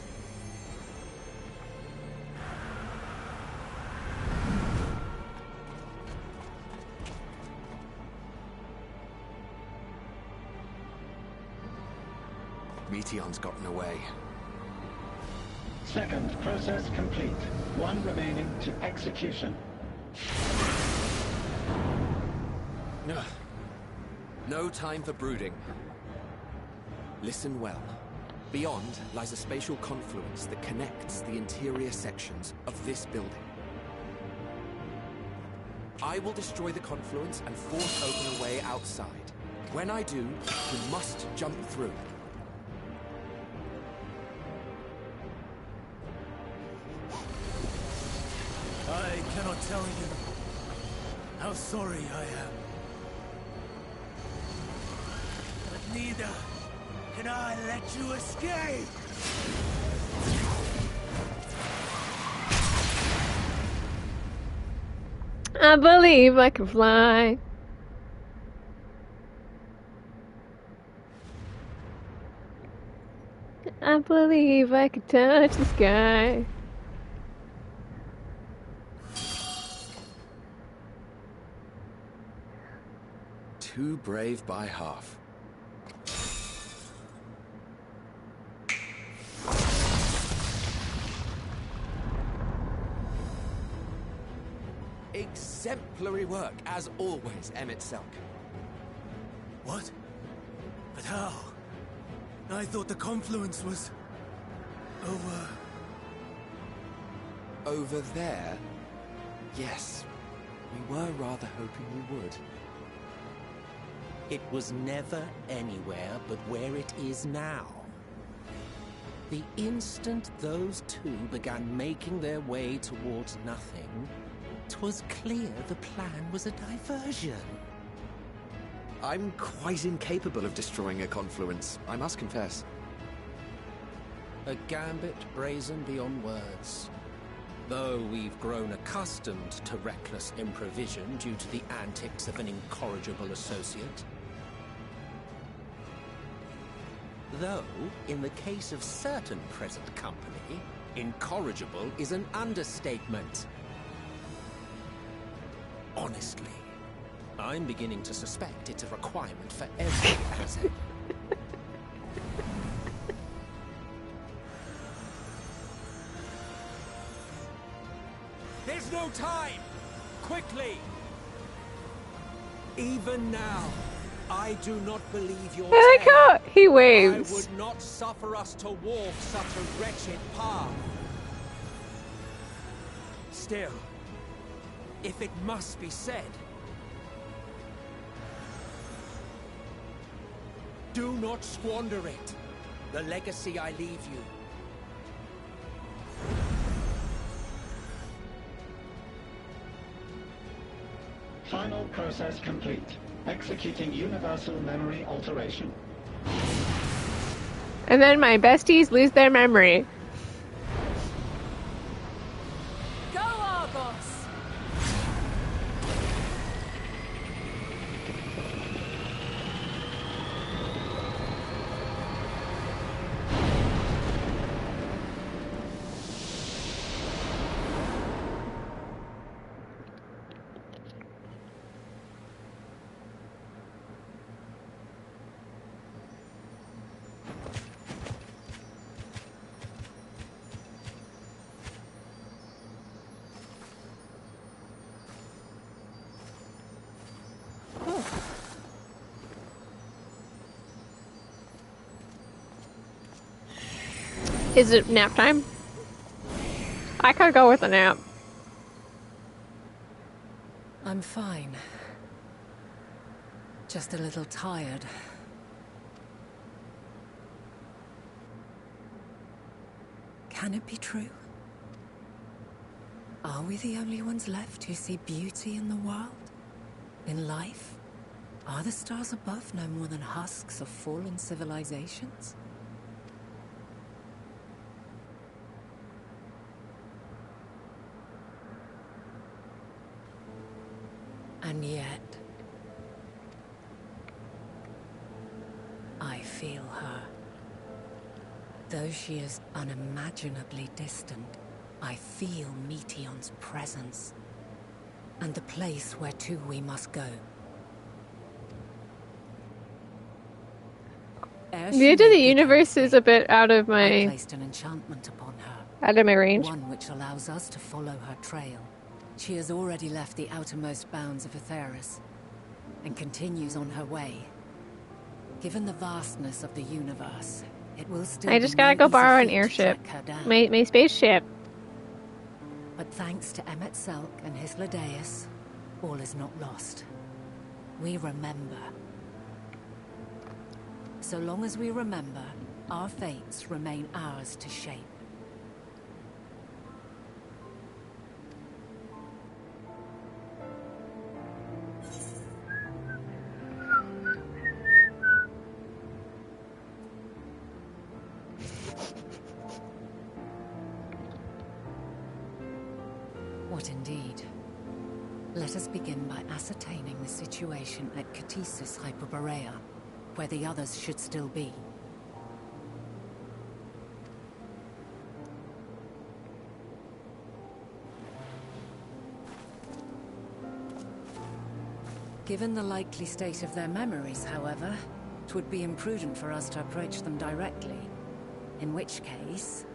Speaker 10: Meteon's gotten away.
Speaker 9: Second process complete. 1 remaining to execution.
Speaker 10: No time for brooding. Listen well. Beyond lies a spatial confluence that connects the interior sections of this building. I will destroy the confluence and force open a way outside. When I do, you must jump through.
Speaker 8: I cannot tell you how sorry I am. But neither can I let you escape!
Speaker 1: I believe I can fly. I believe I can touch the sky.
Speaker 10: too brave by half.
Speaker 7: Exemplary work, as always, Emmett Selk.
Speaker 8: What? But how? I thought the confluence was... over...
Speaker 10: Over there? Yes. We were rather hoping you would.
Speaker 6: It was never anywhere but where it is now. The instant those two began making their way towards nothing, 'twas clear the plan was a diversion.
Speaker 10: I'm quite incapable of destroying a confluence, I must confess.
Speaker 6: A gambit brazen beyond words. Though we've grown accustomed to reckless improvision due to the antics of an incorrigible associate. Though, in the case of certain present company, incorrigible is an understatement. Honestly, I'm beginning to suspect it's a requirement for every asset. There's no time! Quickly! Even now, I do not believe your
Speaker 1: I like how he
Speaker 6: I
Speaker 1: waves.
Speaker 6: would not suffer us to walk such a wretched path. Still, if it must be said, do not squander it. The legacy I leave you.
Speaker 9: Final process complete. Executing universal memory alteration.
Speaker 1: And then my besties lose their memory.
Speaker 4: Go, Argos!
Speaker 1: Is it nap time? I could go with a nap.
Speaker 4: I'm fine. Just a little tired. Can it be true? Are we the only ones left who see beauty in the world? In life? Are the stars above no more than husks of fallen civilizations? And yet, I feel her. Though she is unimaginably distant, I feel Meteion's presence, and the place where to we must go.
Speaker 1: The edge of the universe is a bit out of
Speaker 4: I
Speaker 1: my
Speaker 4: placed an enchantment upon her.
Speaker 1: out of my range.
Speaker 4: One which allows us to follow her trail. She has already left the outermost bounds of Aetheris and continues on her way. Given the vastness of the universe, it will still
Speaker 1: I just
Speaker 4: be no
Speaker 1: gotta go
Speaker 4: easy
Speaker 1: borrow an
Speaker 4: feat to
Speaker 1: airship.
Speaker 4: track her down.
Speaker 1: My spaceship.
Speaker 4: But thanks to Emmett Selk and his Ladeus, all is not lost. We remember. So long as we remember, our fates remain ours to shape. What indeed? Let us begin by ascertaining the situation at Catesis Hyperborea, where the others should still be. Given the likely state of their memories, however, it would be imprudent for us to approach them directly. In which case...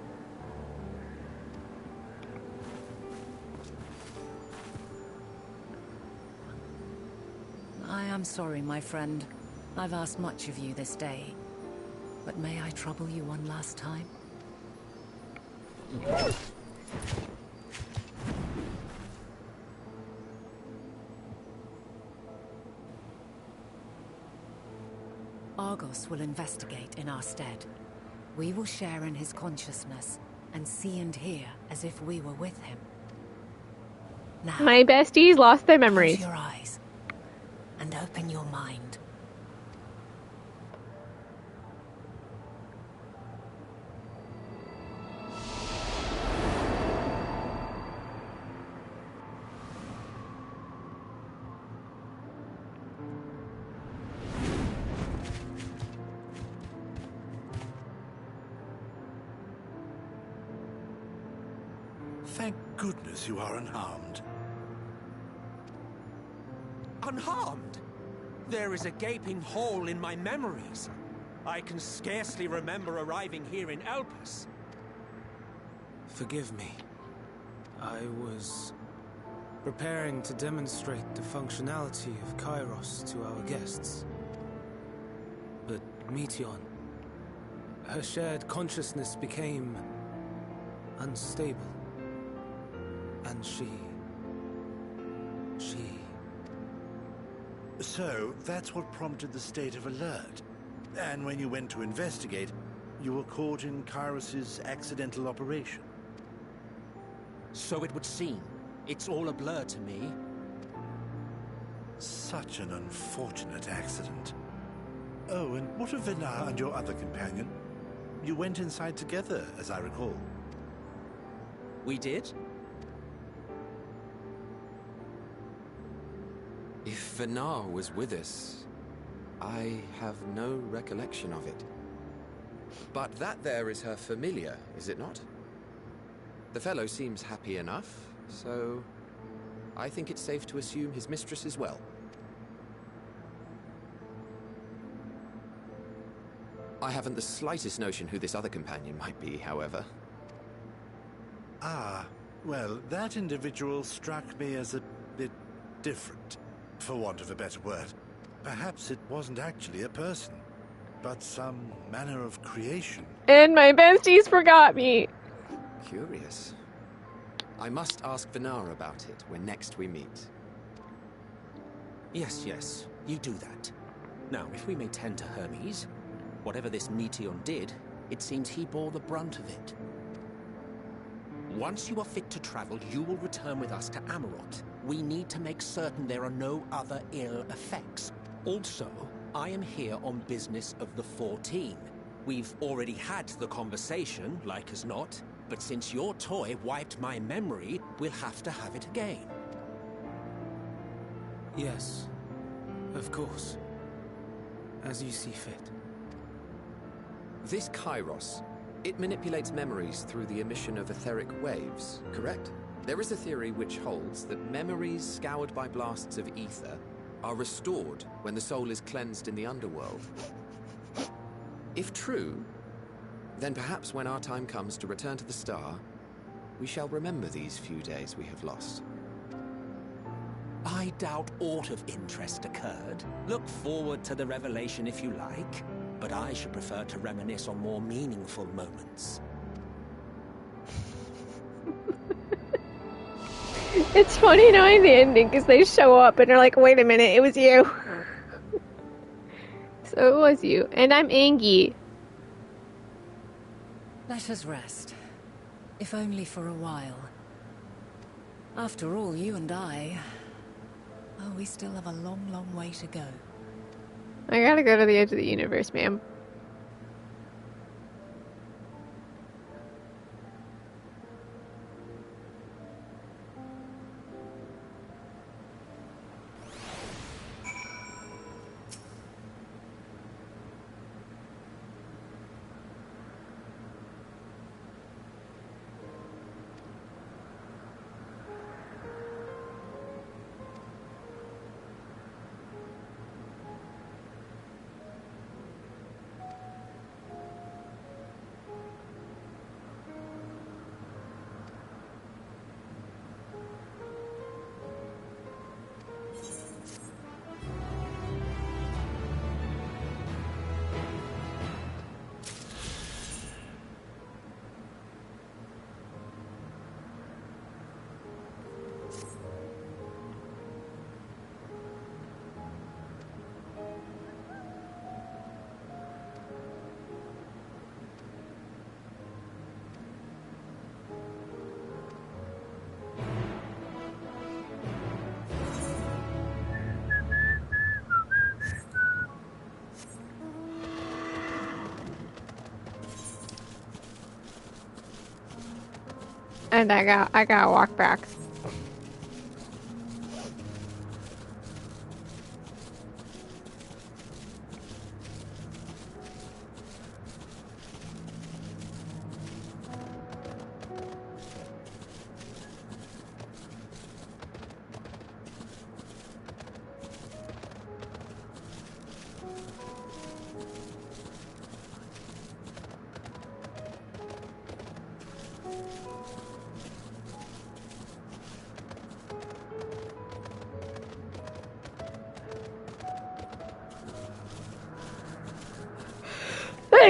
Speaker 4: I am sorry, my friend. I've asked much of you this day. But may I trouble you one last time? Argos will investigate in our stead. We will share in his consciousness and see and hear as if we were with him. Now,
Speaker 1: My besties lost their memories.
Speaker 4: close your eyes and open your mind.
Speaker 8: Thank goodness you are unharmed.
Speaker 6: Unharmed? There is a gaping hole in my memories. I can scarcely remember arriving here in Elpis.
Speaker 2: Forgive me. I was preparing to demonstrate the functionality of Kairos to our guests. But Meteon, her shared consciousness became unstable. And she...
Speaker 8: So, that's what prompted the state of alert. And when you went to investigate, you were caught in Kairos' accidental operation.
Speaker 6: So it would seem. It's all a blur to me.
Speaker 8: Such an unfortunate accident. Oh, and what of Vinar and your other companion? You went inside together, as I recall.
Speaker 6: We did?
Speaker 10: If Vinar was with us, I have no recollection of it. But that there is her familiar, is it not? The fellow seems happy enough, so I think it's safe to assume his mistress is well. I haven't the slightest notion who this other companion might be, however.
Speaker 8: Ah, well, that individual struck me as a bit different, for want of a better word. Perhaps it wasn't actually a person, but some manner of creation.
Speaker 1: And my besties forgot me.
Speaker 10: Curious. I must ask Vinar about it when next we meet.
Speaker 6: Yes, you do that. Now, if we may tend to Hermes, whatever this Meteon did, it seems he bore the brunt of it. Once you are fit to travel, you will return with us to Amarot. We need to make certain there are no other ill effects. Also, I am here on business of the 14. We've already had the conversation, like as not, but since your toy wiped my memory, we'll have to have it again.
Speaker 2: Yes, of course. As you see fit.
Speaker 10: This Kairos, it manipulates memories through the emission of etheric waves, correct? There is a theory which holds that memories scoured by blasts of ether are restored when the soul is cleansed in the underworld. If true, then perhaps when our time comes to return to the star, we shall remember these few days we have lost.
Speaker 6: I doubt aught of interest occurred. Look forward to the revelation if you like, but I should prefer to reminisce on more meaningful moments.
Speaker 1: It's funny knowing the ending because they show up and they're like, wait a minute, it was you. So it was you. And I'm Angie.
Speaker 4: Let us rest. If only for a while. After all, you and I... Oh, we still have a long, long way to go.
Speaker 1: I gotta go to the edge of the universe, ma'am. And I gotta walk back.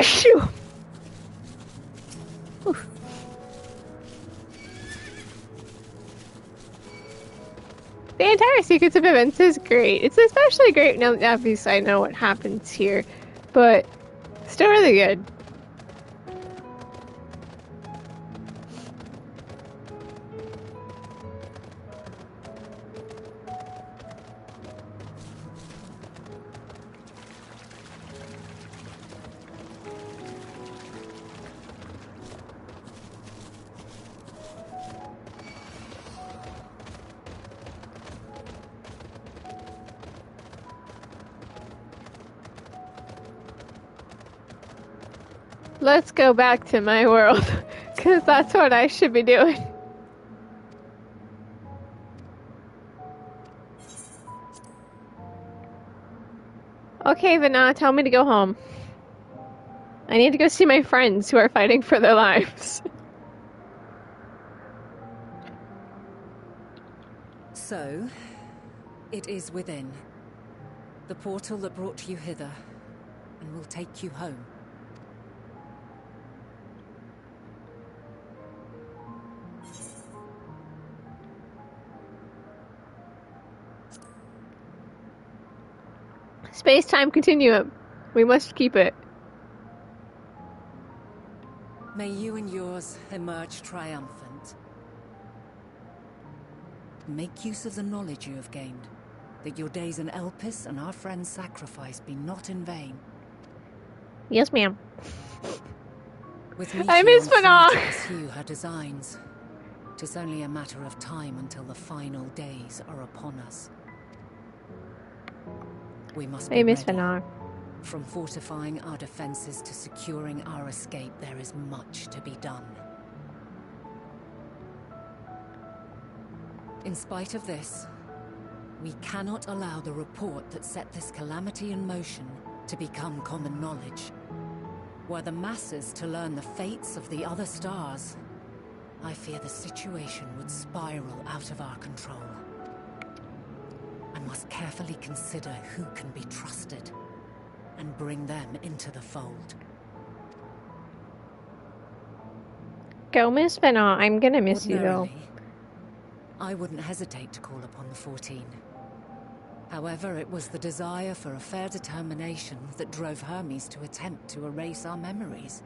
Speaker 1: Shoo. Oof. The entire sequence of events is great. It's especially great now that obviously I know what happens here, but still really good. Let's go back to my world, because that's what I should be doing. Okay, Vana, tell me to go home. I need to go see my friends who are fighting for their lives.
Speaker 4: So, it is within. The portal that brought you hither, and will take you home.
Speaker 1: Space-time continuum. We must keep it.
Speaker 4: May you and yours emerge triumphant. Make use of the knowledge you have gained, that your days in Elpis and our friend's sacrifice be not in vain.
Speaker 1: Yes, ma'am.
Speaker 4: With me
Speaker 1: I miss
Speaker 4: free to
Speaker 1: Vana.
Speaker 4: pursue her designs. 'Tis only a matter of time until the final days are upon us. We must be
Speaker 1: I miss
Speaker 4: ready.
Speaker 1: Vana.
Speaker 4: From fortifying our defenses to securing our escape, there is much to be done. In spite of this, we cannot allow the report that set this calamity in motion to become common knowledge. Were the masses to learn the fates of the other stars, I fear the situation would spiral out of our control. I must carefully consider who can be trusted and bring them into the fold.
Speaker 1: Go, Miss Vana. I'm gonna miss you, though.
Speaker 4: Ordinarily, I wouldn't hesitate to call upon the 14. However, it was the desire for a fair determination that drove Hermes to attempt to erase our memories.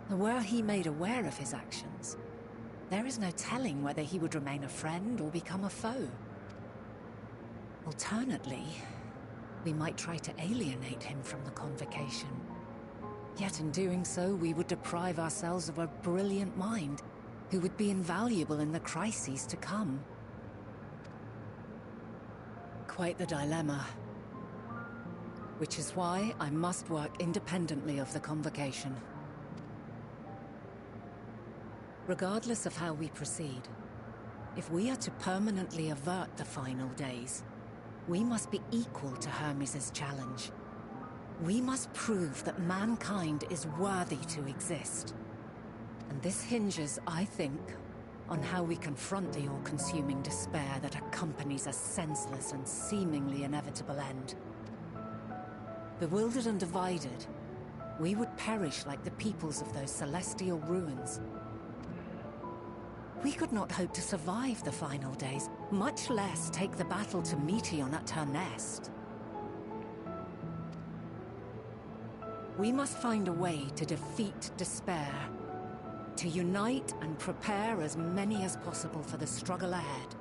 Speaker 4: Were he made aware of his actions, there is no telling whether he would remain a friend or become a foe. Alternately, we might try to alienate him from the convocation. Yet in doing so, we would deprive ourselves of a brilliant mind who would be invaluable in the crises to come. Quite the dilemma. Which is why I must work independently of the convocation. Regardless of how we proceed, if we are to permanently avert the final days, we must be equal to Hermes' challenge. We must prove that mankind is worthy to exist. And this hinges, I think, on how we confront the all-consuming despair that accompanies a senseless and seemingly inevitable end. Bewildered and divided, we would perish like the peoples of those celestial ruins. We could not hope to survive the final days, much less take the battle to Meteon at her nest. We must find a way to defeat despair, to unite and prepare as many as possible for the struggle ahead.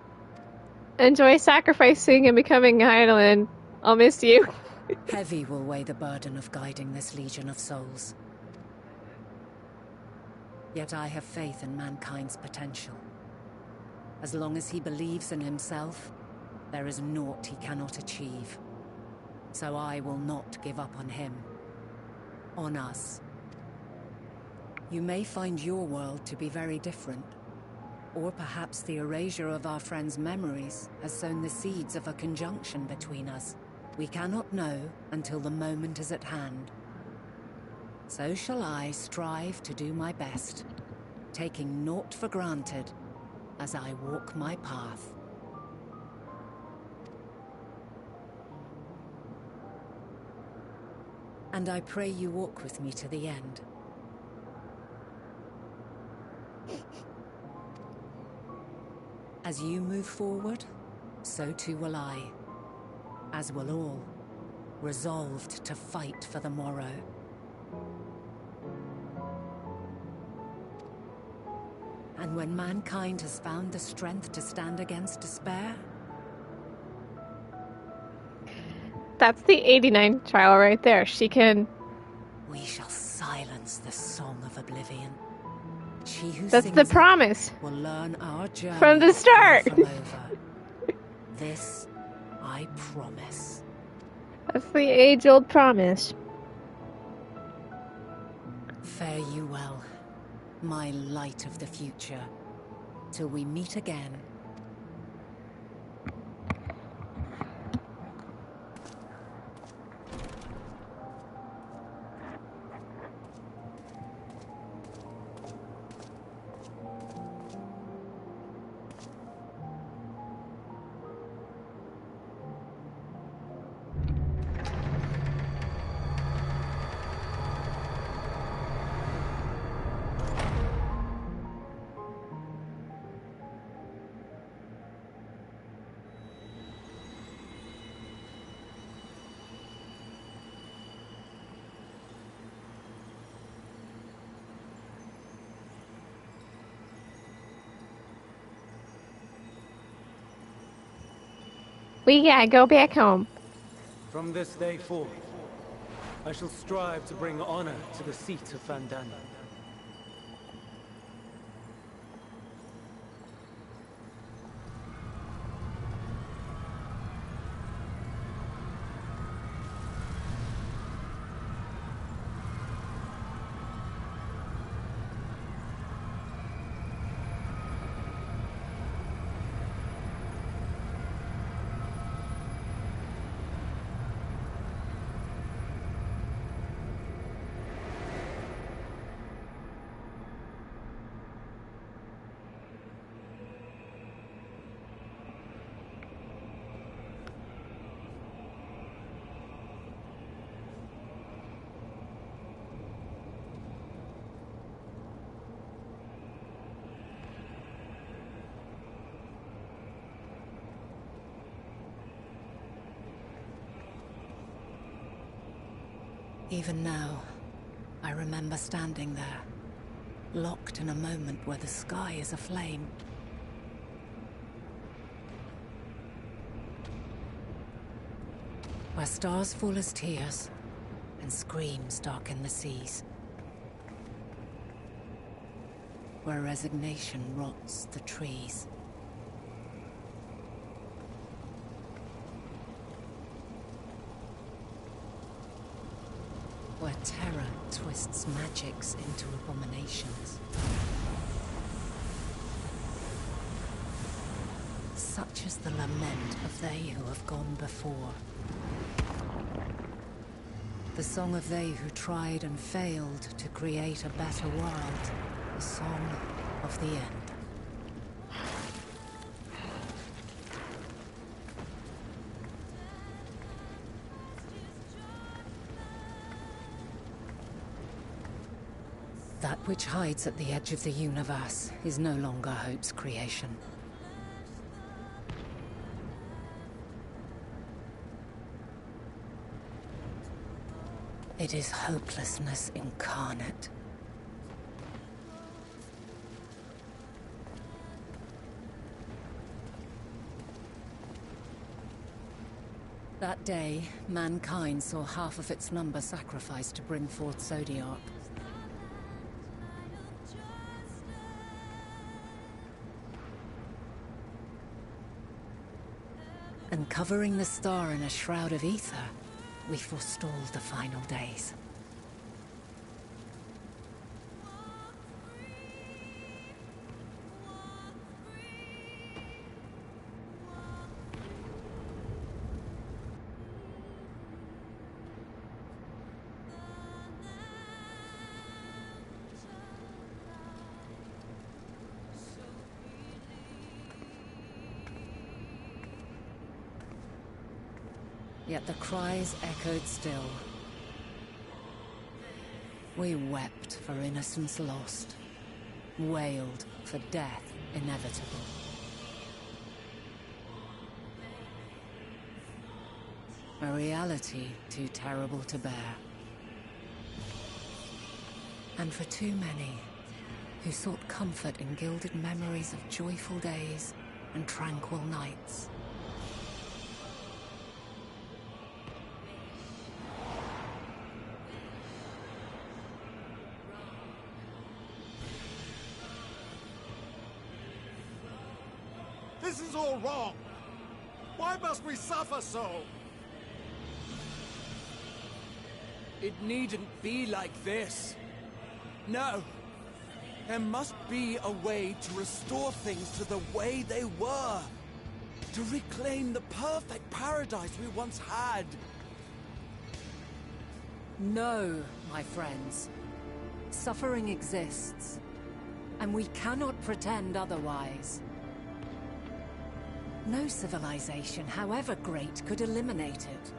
Speaker 1: Enjoy sacrificing and becoming Heidelin. I'll miss you.
Speaker 4: Heavy will weigh the burden of guiding this legion of souls. Yet I have faith in mankind's potential. As long as he believes in himself, there is naught he cannot achieve. So I will not give up on him. On us. You may find your world to be very different. Or perhaps the erasure of our friends' memories has sown the seeds of a conjunction between us. We cannot know until the moment is at hand. So shall I strive to do my best, taking naught for granted as I walk my path. And I pray you walk with me to the end. As you move forward, so too will I. As will all, resolved to fight for the morrow. And when mankind has found the strength to stand against despair...
Speaker 1: That's the 89 child right there. She can...
Speaker 4: We shall silence the song of oblivion. She who
Speaker 1: That's the promise.
Speaker 4: Will learn our journey
Speaker 1: from the start.
Speaker 4: From over. This I promise.
Speaker 1: That's the age-old promise.
Speaker 4: Fare you well, my light of the future, till we meet again.
Speaker 1: We gotta go back home.
Speaker 2: From this day forth, I shall strive to bring honor to the seat of Vandana.
Speaker 4: Even now, I remember standing there, locked in a moment where the sky is aflame. Where stars fall as tears, and screams darken the seas. Where resignation rots the trees. Where terror twists magics into abominations. Such is the lament of they who have gone before. The song of they who tried and failed to create a better world. The song of the end. That which hides at the edge of the universe is no longer hope's creation. It is hopelessness incarnate. That day, mankind saw half of its number sacrificed to bring forth Zodiark. And covering the star in a shroud of ether, we forestalled the final days. Yet the cries echoed still. We wept for innocence lost, wailed for death inevitable. A reality too terrible to bear. And for too many who sought comfort in gilded memories of joyful days and tranquil nights.
Speaker 11: This is all wrong! Why must we suffer so?
Speaker 7: It needn't be like this. No. There must be a way to restore things to the way they were. To reclaim the perfect paradise we once had.
Speaker 4: No, my friends. Suffering exists, and we cannot pretend otherwise. No civilization, however great, could eliminate it.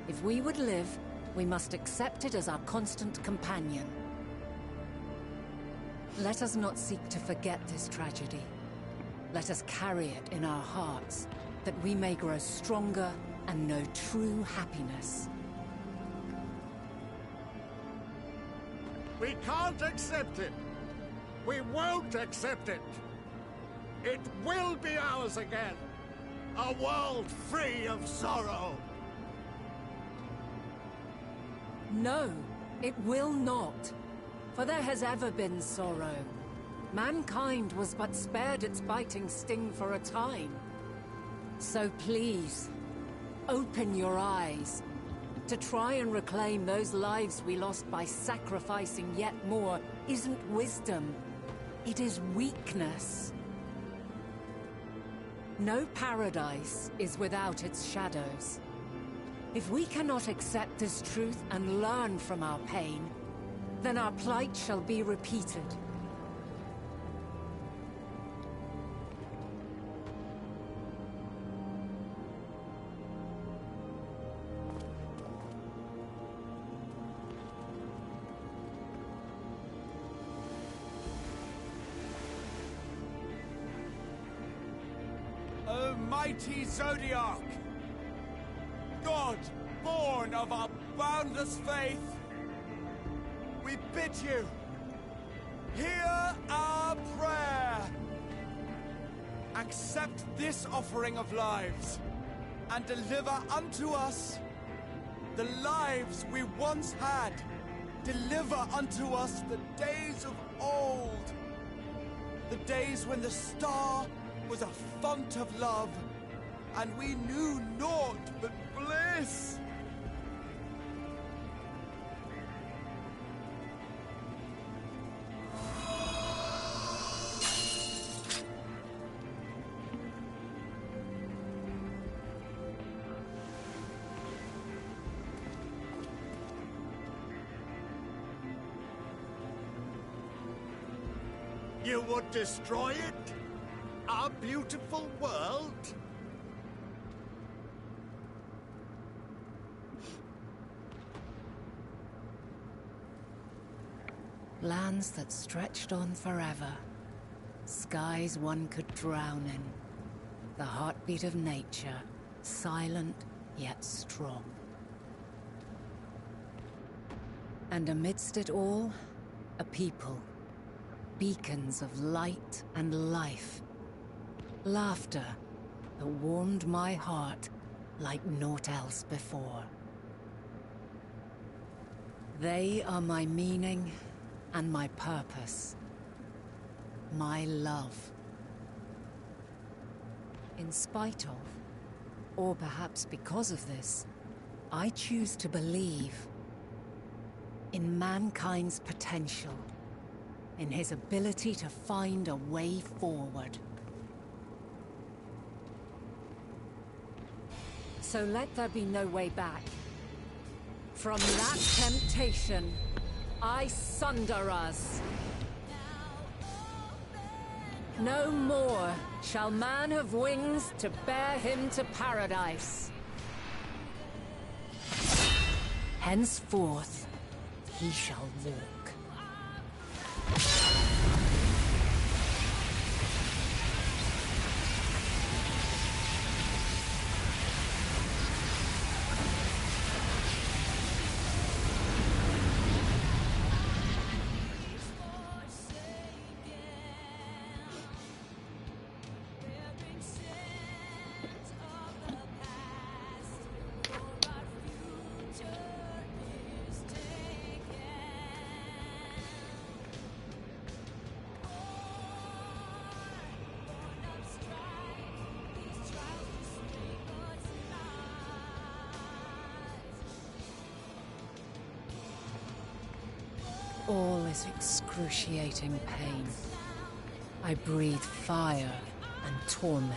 Speaker 4: If we would live, we must accept it as our constant companion. Let us not seek to forget this tragedy. Let us carry it in our hearts, that we may grow stronger and know true happiness.
Speaker 11: We can't accept it! We won't accept it! It will be ours again! A world free of sorrow!
Speaker 4: No, it will not. For there has ever been sorrow. Mankind was but spared its biting sting for a time. So please, open your eyes. To try and reclaim those lives we lost by sacrificing yet more isn't wisdom. It is weakness. No paradise is without its shadows. If we cannot accept this truth and learn from our pain, then our plight shall be repeated.
Speaker 7: O mighty Zodiac! God, born of our boundless faith, we bid you, hear our prayer. Accept this offering of lives, and deliver unto us the lives we once had. Deliver unto us the days of old, the days when the star was a font of love, and we knew naught but bliss.
Speaker 11: You would destroy it? Our beautiful world?
Speaker 4: Lands that stretched on forever. Skies one could drown in. The heartbeat of nature, silent yet strong. And amidst it all, a people. Beacons of light and life. Laughter that warmed my heart like naught else before. They are my meaning and my purpose. My love. In spite of, Or perhaps because of this, I choose to believe in mankind's potential, in his ability to find a way forward. So let there be no way back. From that temptation, I sunder us. No more shall man have wings to bear him to paradise. Henceforth, he shall walk. All is excruciating pain. I breathe fire and torment.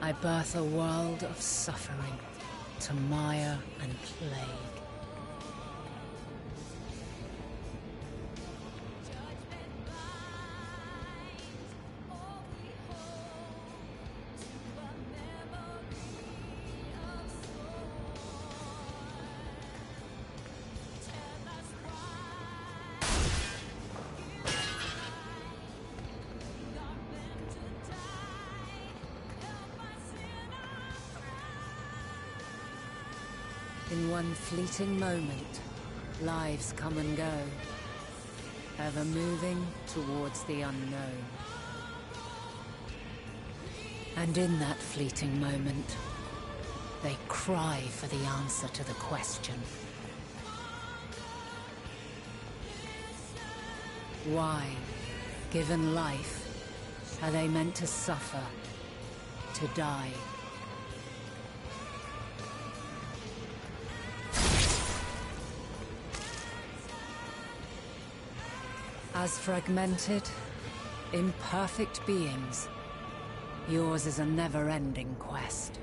Speaker 4: I birth a world of suffering to mire and plague. In one fleeting moment, lives come and go, ever moving towards the unknown. And in that fleeting moment, they cry for the answer to the question. Why, given life, are they meant to suffer, to die? As fragmented, imperfect beings, yours is a never-ending quest.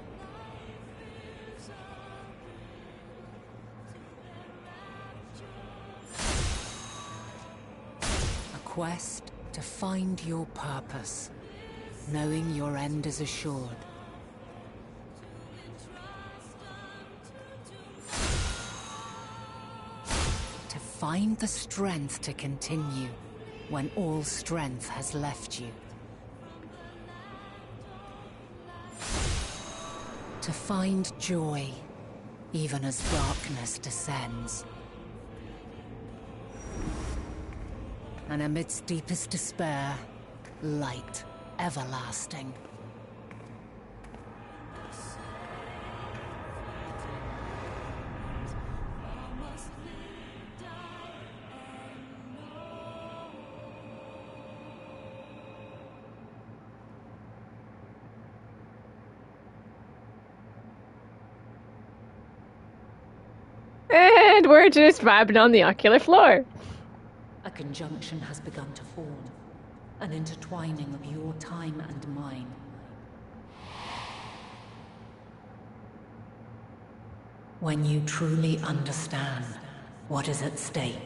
Speaker 4: A quest to find your purpose, knowing your end is assured. To find the strength to continue when all strength has left you. To find joy, even as darkness descends. And amidst deepest despair, light everlasting.
Speaker 1: And we're just vibing on the ocular floor.
Speaker 4: A conjunction has begun to form, an intertwining of your time and mine. When you truly understand what is at stake,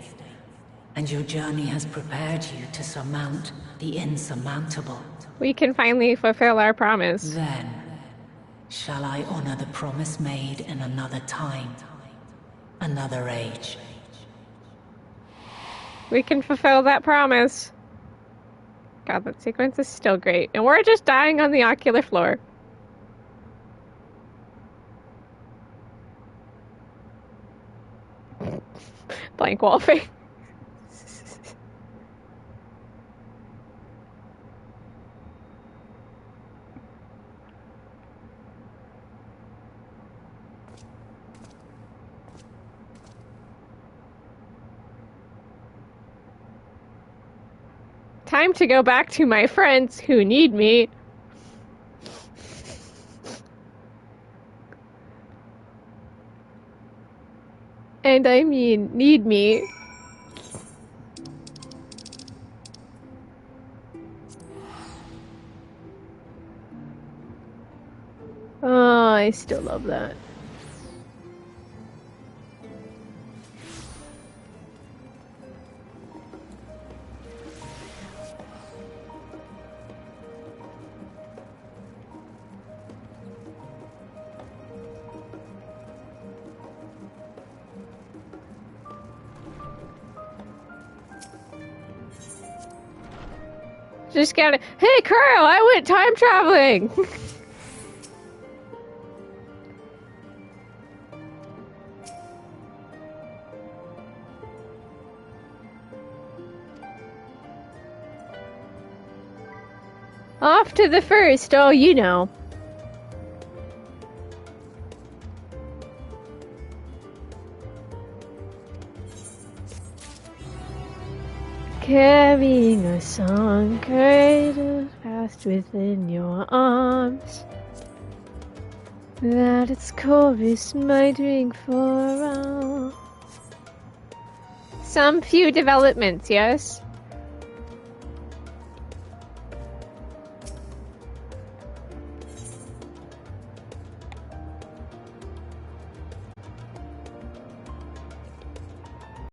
Speaker 4: and your journey has prepared you to surmount the insurmountable,
Speaker 1: we can finally fulfill our promise.
Speaker 4: Then, shall I honor the promise made in another time, another age?
Speaker 1: We can fulfill that promise. God, that sequence is still great. And we're just dying on the ocular floor. Blank wall face. time to go back to my friends who need me. And I mean, need me. Oh, I still love that. Just gotta. Hey, Carl, I went time traveling! Off to the first, oh, you know. Carrying a song, cradled fast within your arms. That its chorus might ring for all. Some few developments, yes?